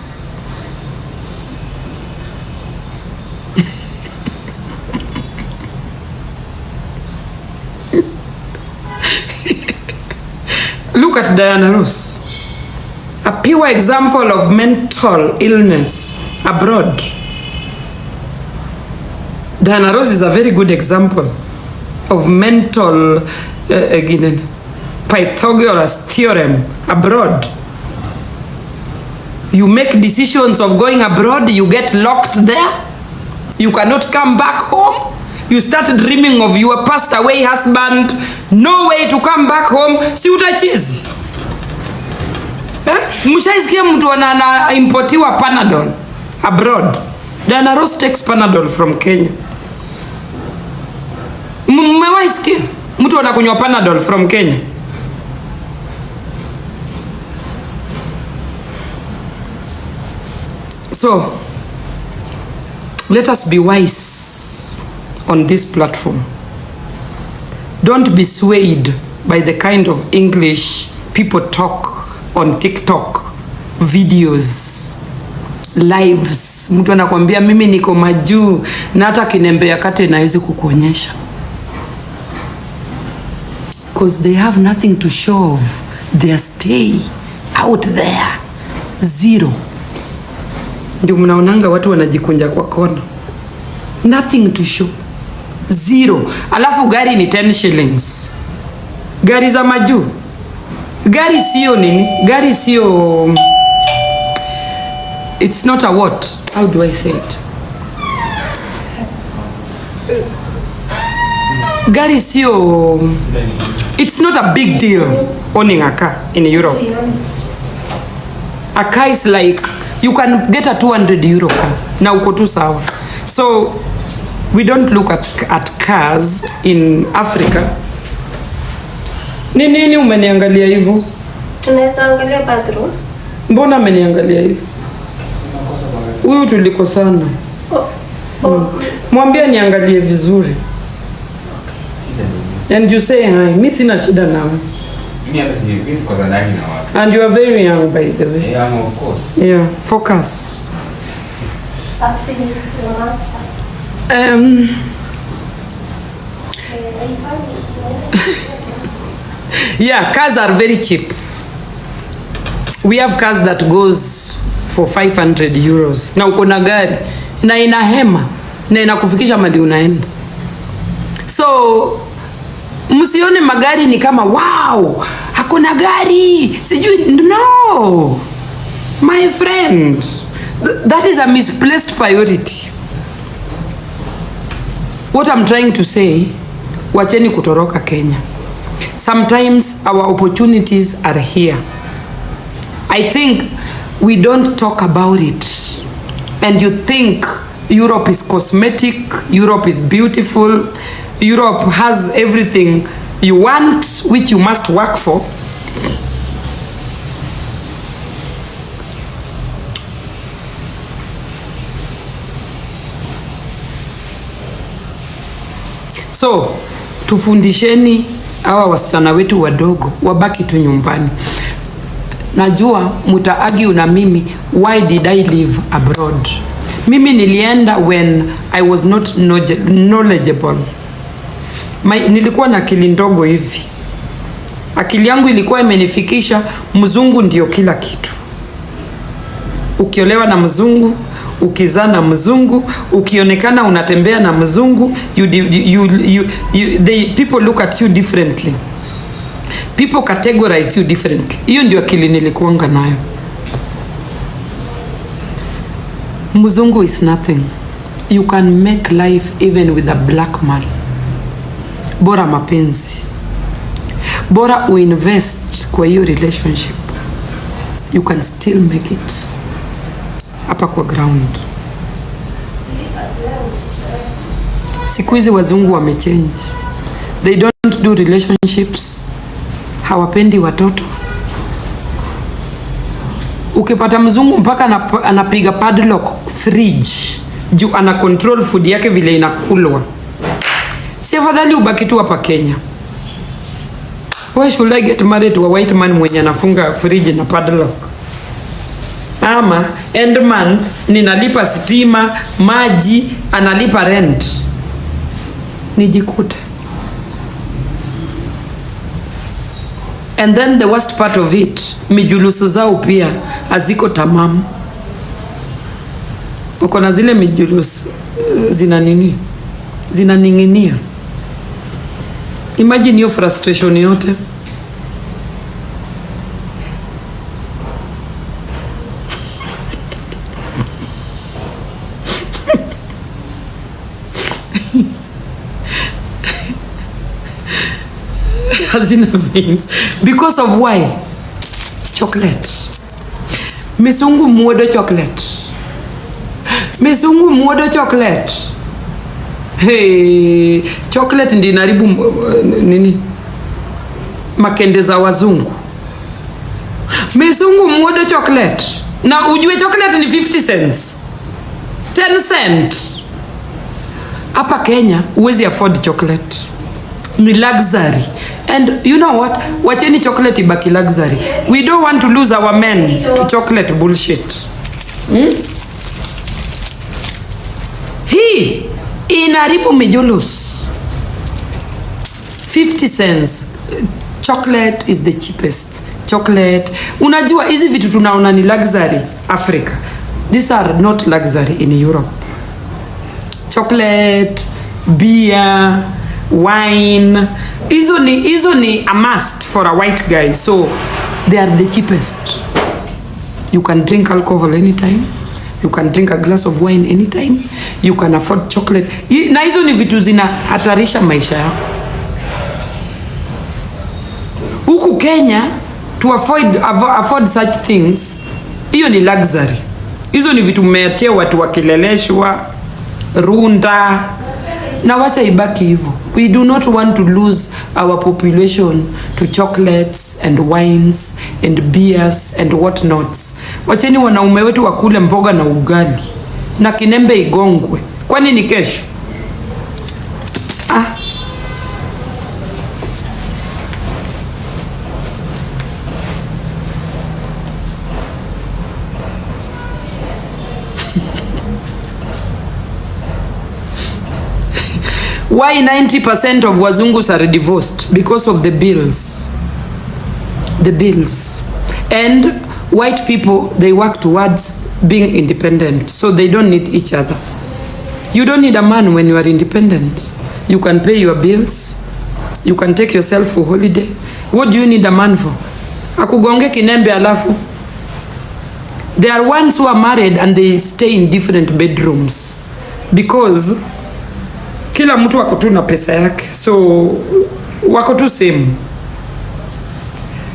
Look at Diana Ross, a pure example of mental illness abroad. Diana Ross is a very good example of mental Pythagoras theorem abroad. You make decisions of going abroad, you get locked there, you cannot come back home. You start dreaming of your passed away husband, no way to come back home. Si utachizi? Mshaisikia mtu ana importiwa Panadol abroad? Diana Ross takes Panadol from Kenya. Mmewaisikia mtu anakunywa Panadol from Kenya? So let us be wise on this platform. Don't be swayed by the kind of English people talk on TikTok videos, lives. Mtu anakuambia mimi niko majuu na hata kinembe ya kate na hizi kukuonyesha. Because they have nothing to show of their stay out there. Zero. Ndio mnaonanga watu wanajikunja kwa kona. Nothing to show. Zero. Alafu gari ni 10 shillings. Gari za majuu. Gari sio nini? Gari sio, it's not a what? How do I say it? Gari sio, it's not a big deal owning a car in Europe. A car is like, you can get a 200 euro car. Na uko tu sawa. So, we don't look at cars in Africa. Nini umeniangalia hivyo? Tunaweza angalia bathroom. Mbona ameniangalia hivyo? Huyu tulikosana. Mwambie niangalie vizuri. And you say hi. Mimi sina shida nawe. Mimi hata sikozana na wapi. And you are very young by the way. Yeah, of course. Yeah, focus. Actually, the master. Yeah, cars are very cheap. We have cars that goes for 500 euros. Na uko na gari na ina hema na inakufikisha mahali unaenda. So msione magari ni kama wow, hakuna gari. Sijui, no. My friend, that is a misplaced priority. What I'm trying to say, wacheni kutoroka Kenya. Sometimes our opportunities are here. I think we don't talk about it. And you think Europe is cosmetic, Europe is beautiful, Europe has everything you want, which you must work for. So, tufundisheni hawa wasichana wetu wadogo wabaki tu nyumbani. Najua mutaargue na mimi, why did I live abroad? Mimi nilienda when I was not knowledgeable. Nilikuwa na akili ndogo hivi. Akili yangu ilikuwa imenifikisha mzungu ndio kila kitu. Ukiolewa na mzungu, ukizaa na mzungu, ukionekana unatembea na mzungu, people look at you differently. People categorize you differently. Hiyo ndio akili nilikuanga nayo. Mzungu is nothing. You can make life even with a black man. Bora mapenzi. Bora uinvest kwa hiyo relationship. You can still make it. Hapa kwa ground. Siku hizi wazungu wamechange. They don't do relationships. Hawapendi watoto. Ukipata mzungu mpaka anapiga padlock fridge juu ana control food yake vile inakulwa. Si afadhali ubaki tu hapa Kenya. Why should I get married to a white man mwenye anafunga fridge na padlock? Ama end month ninalipa stima, maji, analipa rent. Nijikute. And then the worst part of it, mijulusu zao pia haziko tamamu. Uko na zile mijulusu zina nini? Zinaninginia. Imagine your frustration yote. Hazina veins. Because of why? Chocolate. Misungu mwodo chocolate. Misungu mwodo chocolate. Hey, chocolate ndi inaribu nini? Makende za wazungu. Misungu mwodo chocolate. Na ujue chocolate ni 50 cents. 10 cents. Hapa Kenya huwezi afford chocolate. Ni luxury. And you know what? Wacheni chocolate ibaki luxury. We don't want to lose our men to chocolate bullshit. Hii inaribu mijulus. 50 cents. Chocolate is the cheapest. Chocolate. Unajua hizi vitu tunaona ni luxury Africa. These are not luxury in Europe. Chocolate, beer, wine. Hizo ni a must for a white guy. So they are the cheapest. You can drink alcohol anytime. You can drink a glass of wine anytime. You can afford chocolate. Na hizo ni vitu zinahatarisha maisha yako. Huku Kenya, to afford such things, hiyo ni luxury. Hizo ni vitu mmeachia watu wakileleshwa, runda, na wacha ibaki hivyo. We do not want to lose our population to chocolates and wines and beers and what nots. Wacheni wanaume wetu wakule mboga na ugali na kinembe igongwe. Kwani ni kesho? Why 90% of wazungus are divorced? Because of the bills. The bills. And white people, they work towards being independent, so they don't need each other. You don't need a man when you are independent. You can pay your bills. You can take yourself for holiday. What do you need a man for? Akugonge kinembe alafu. There are ones who are married and they stay in different bedrooms because kila mtu wako tu na pesa yake, so wako tu same.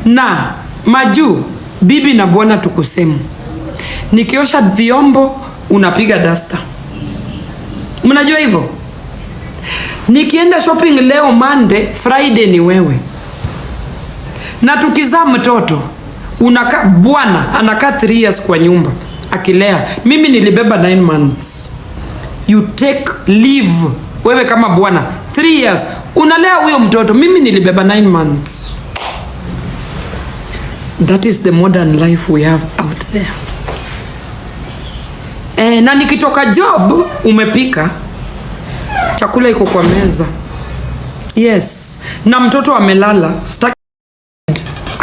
Na maju bibi na bwana tukusemu. Nikiosha vyombo unapiga dasta. Mnajua hivyo? Nikienda shopping leo Monday, Friday ni wewe. Na tukizaa mtoto bwana anakaa 3 years kwa nyumba akilea. Mimi nilibeba 9 months. You take leave. Wewe kama bwana 3 years unalea huyo mtoto. Mimi nilibeba 9 months. That is the modern life we have out there. Na nikitoka job umepika chakula iko kwa meza. Yes. Na mtoto amelala. Stuck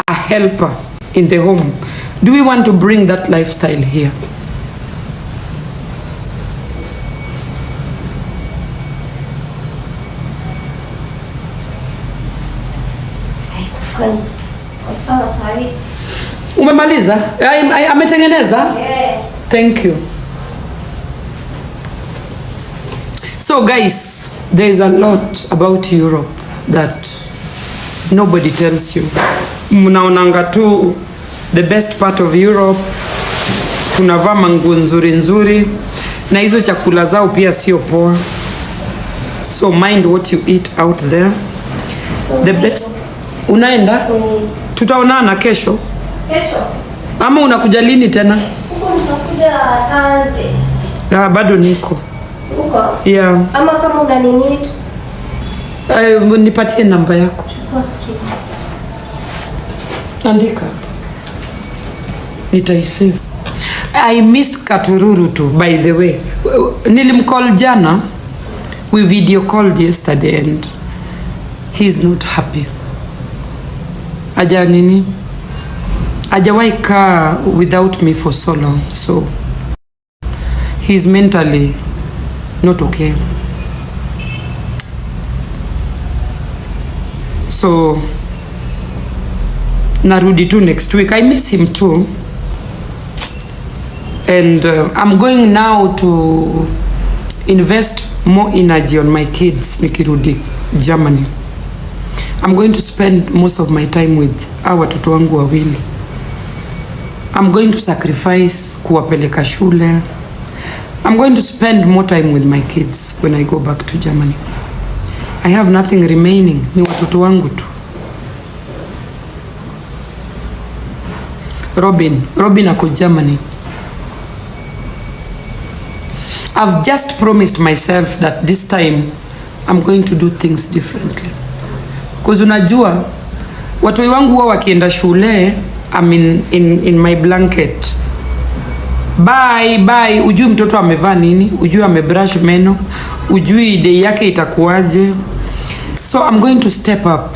a helper in the home. Do we want to bring that lifestyle here? Umemaliza? Ametengeneza? Yeah. Thank you. So guys, there is a lot about Europe that nobody tells you. Mnaonanga tu the best part of Europe. Tunavaa manguo nzuri nzuri na hizo chakula zao pia sio poa. So mind what you eat out there. So the best. Unaenda? Tutaonana kesho. Kesho? Ama unakuja lini tena? Huko nitakuja Thursday. Bado niko. Huko? Yeah. Ama kama una nini? Nipatie namba yako. Chukua please. Andika. Nitaisave. I miss Katururu too, by the way. Nilimcall jana. We video called yesterday and he's not happy. Hajawahi kaa without me for so long, so he's mentally not okay. So narudi tu next week. I miss him too, and I'm going now to invest more energy on my kids nikirudi Germany. I'm going to spend most of my time with our watoto wangu wawili. I'm going to sacrifice kuwapeleka shule. I'm going to spend more time with my kids when I go back to Germany. I have nothing remaining. Ni watoto wangu tu. Robin ako Germany. I've just promised myself that this time I'm going to do things differently. Because unajua watu wangu huwa wakienda shule, I'm in my blanket. Bye. Ujui mtoto amevaa nini, ujui amebrush meno, ujui day yake itakuwaje. So I'm going to step up.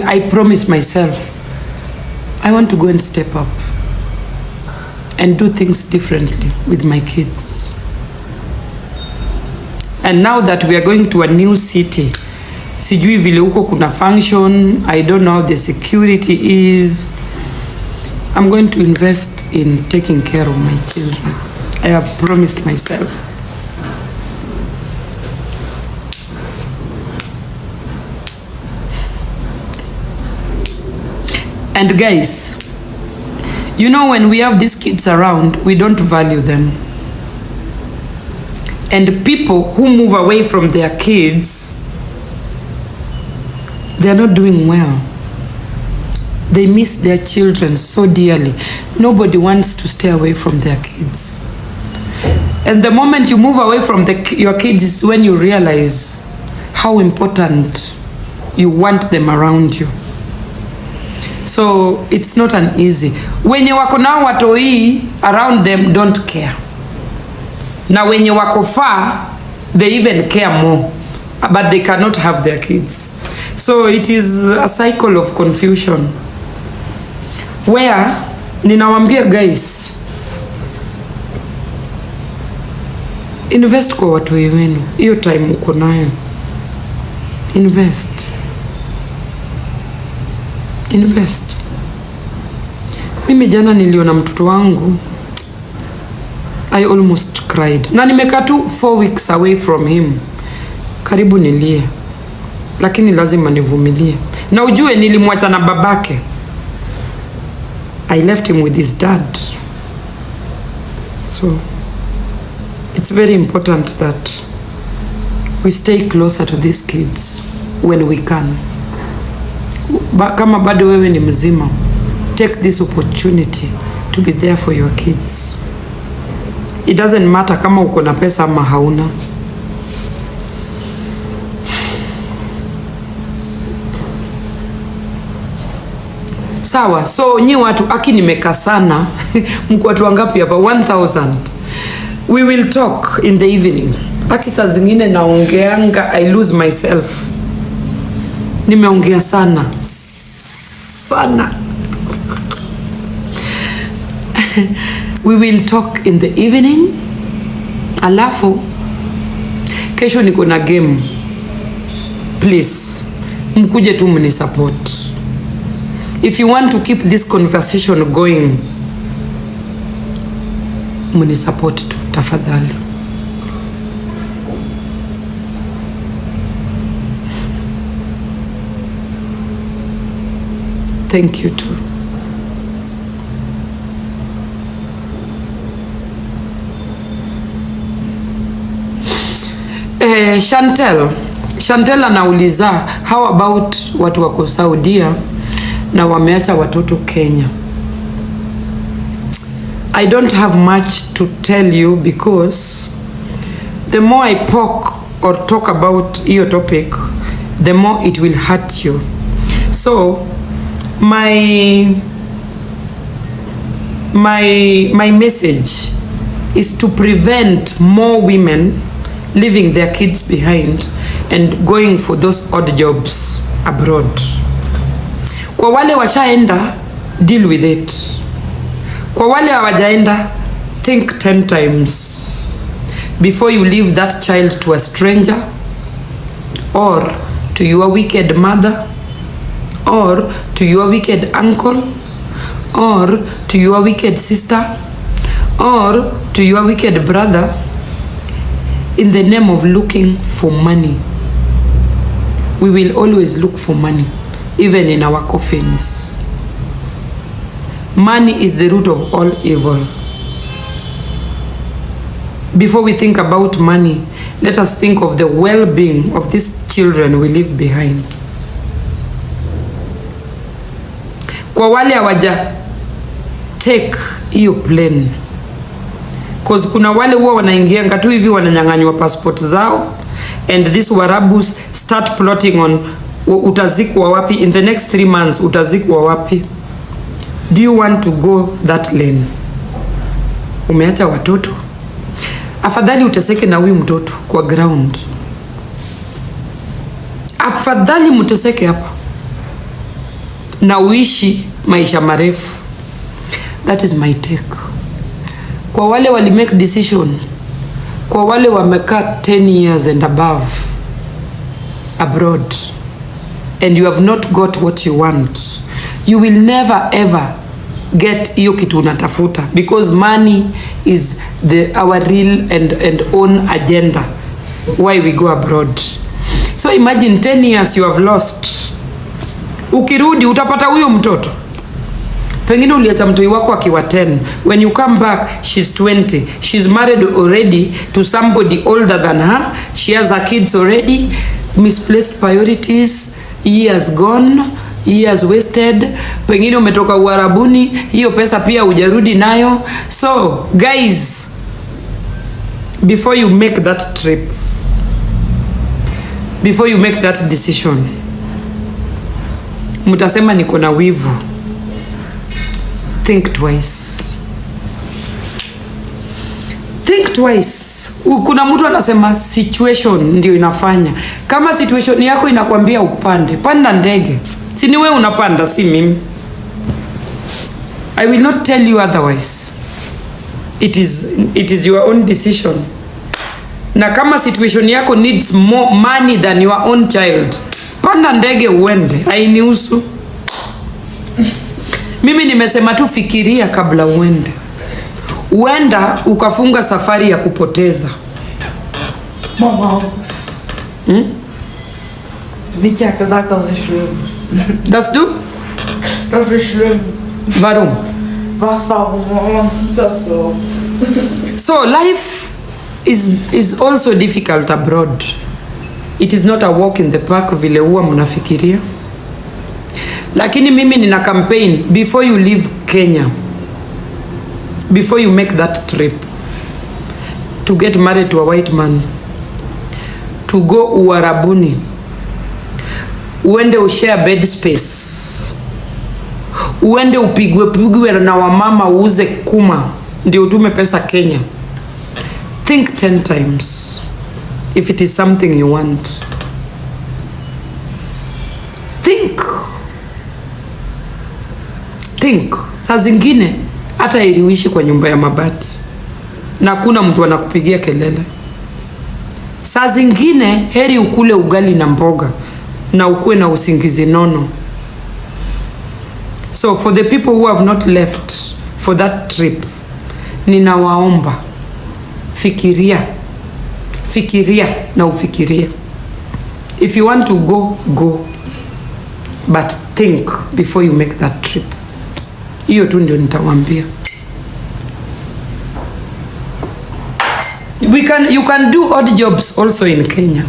I promise myself I want to go and step up and do things differently with my kids. And now that we are going to a new city, sijui vile huko kuna function, I don't know how the security is. I'm going to invest in taking care of my children. I have promised myself. And guys, you know, when we have these kids around, we don't value them. And people who move away from their kids, they're not doing well. They miss their children so dearly. Nobody wants to stay away from their kids. And the moment you move away from your kids is when you realize how important you want them around you. So it's not an easy. Wenye wako nao watoi around them don't care. Na wenye wako far, they even care more, but they cannot have their kids. So it is a cycle of confusion where ninawambia guys, invest kwa watoi wenu. Hiyo time uko nayo, invest. Mimi jana niliona mtoto wangu, I almost cried. Na nimekaa tu 4 weeks away from him. Karibu nilie, lakini lazima nivumilie. Na ujue nilimwacha na babake. I left him with his dad. So it's very important that we stay closer to these kids when we can. Kama bado wewe ni mzima, take this opportunity to be there for your kids. It doesn't matter kama uko na pesa ama hauna. Sawa, so nyi watu aki nimeka sana. Mko watu wangapi hapa? 1000. We will talk in the evening. Aki saa zingine naongeanga, I lose myself. Nimeongea sana. We will talk in the evening. Alafu kesho niko na game. Please, mkuje tu mni support. If you want to keep this conversation going, mni support tu tafadhali. Thank you too. Chantel anauliza how about watu wako Saudia na wameacha watoto Kenya. I don't have much to tell you because the more I poke or talk about your topic, the more it will hurt you. So my message is to prevent more women leaving their kids behind and going for those odd jobs abroad. Kwa wale washaenda, deal with it. Kwa wale hawajaenda, think 10 times before you leave that child to a stranger or to your wicked mother or to your wicked uncle or to your wicked sister or to your wicked brother in the name of looking for money. We will always look for money, even in our coffins. Money is the root of all evil. Before we think about money, let us think of the well-being of these children we leave behind. Kwa wale hawaja take hiyo plane, cause kuna wale huwa wanaingianga tu hivi wananyang'anywa passport zao, and these warabus start plotting on utazikwa wapi in the next 3 months, utazikwa wapi. Do you want to go that lane? Umeacha watoto, afadhali uteseke na huyu mtoto kwa ground. Afadhali muteseke hapa na uishi maisha marefu. That is my take. Kwa wale wali make decision kwa wale wamekaa 10 years and above abroad and you have not got what you want, you will never ever get hiyo kitu unatafuta, because money is our real and own agenda why we go abroad. So imagine 10 years you have lost. Ukirudi utapata huyo mtoto, pengine uliacha mtoi wako akiwa 10, when you come back she's 20, she's married already to somebody older than her, she has her kids already. Misplaced priorities, years gone, years wasted. Pengine umetoka Uarabuni, hiyo pesa pia hujarudi nayo. So guys, before you make that trip, before you make that decision, mtasema niko na wivu, think twice. Think twice. Kuna mtu anasema situation ndio inafanya. Kama situation yako inakwambia upande, panda ndege. Si ni wewe unapanda, si mimi. I will not tell you otherwise. It is your own decision. Na kama situation yako needs more money than your own child, panda ndege uende, hainihusu. Mimi nimesema tu fikiria kabla uende. Uenda ukafunga safari ya kupoteza. Mama. Wie hat gesagt, das ist schlimm? Das du? Das ist schlimm. Warum? Warum? Man sieht das so. So life is also difficult abroad. It is not a walk in the park vile huwa mnafikiria. Lakini mimi nina campaign before you leave Kenya, before you make that trip to get married to a white man, to go Uarabuni, uende ushare bed space, uende upigwe na wamama uuze kuma ndio utume pesa Kenya. Think 10 times if it is something you want. Think. Saa zingine hata iliuishi kwa nyumba ya mabati na kuna mtu anakupigia kelele. Saa zingine heri ukule ugali na mboga na ukue na usingizi nono. So for the people who have not left for that trip, ninawaomba fikiria na ufikiria. If you want to go, but think before you make that trip. Hiyo tu ndio nitawaambia. You can do odd jobs also in Kenya.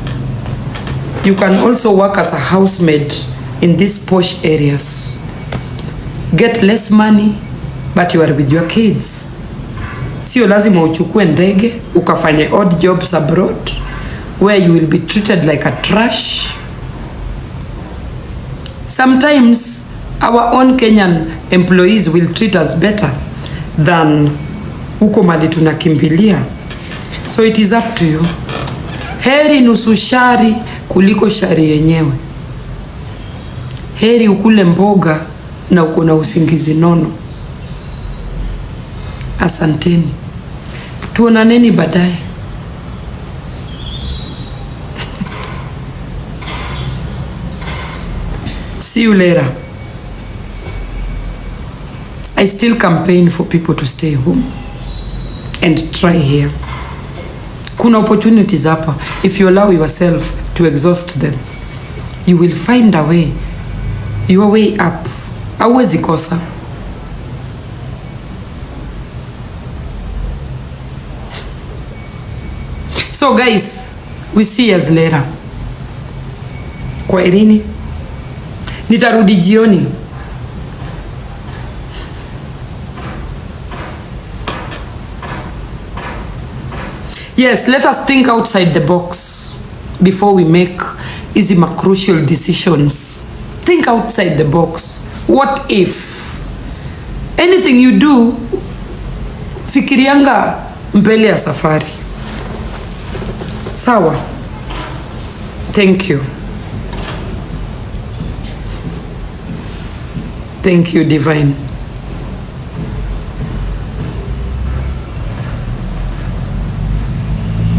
You can also work as a housemaid in these posh areas. Get less money, but you are with your kids. Sio lazima uchukue ndege ukafanye odd jobs abroad where you will be treated like a trash. Sometimes our own Kenyan employees will treat us better than huko mali tunakimbilia. So it is up to you. Heri nusu shari kuliko shari yenyewe. Heri ukule mboga na uko na usingizi nono. Asanteni. Tuonaneni baadaye. See you later. I still campaign for people to stay home and try here. Kuna opportunities hapa. If you allow yourself to exhaust them, you will find a way, your way up. Hauwezi kosa. So guys, we see us later. Kwaherini. Nitarudi jioni. Yes, let us think outside the box before we make easy crucial decisions. Think outside the box. What if? Anything you do, fikirianga mbele ya safari. Sawa. Thank you. Thank you, Divine.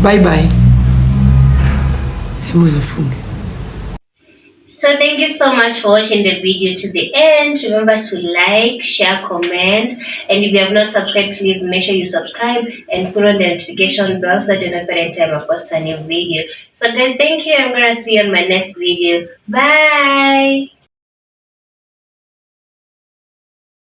Bye bye. Hebu nifunge. So thank you so much for watching the video to the end. Remember to like, share, comment, and if you have not subscribed, please make sure you subscribe and put on the notification bell so that you know every time I post a new video. So guys, thank you. I'm gonna see you on my next video. Bye.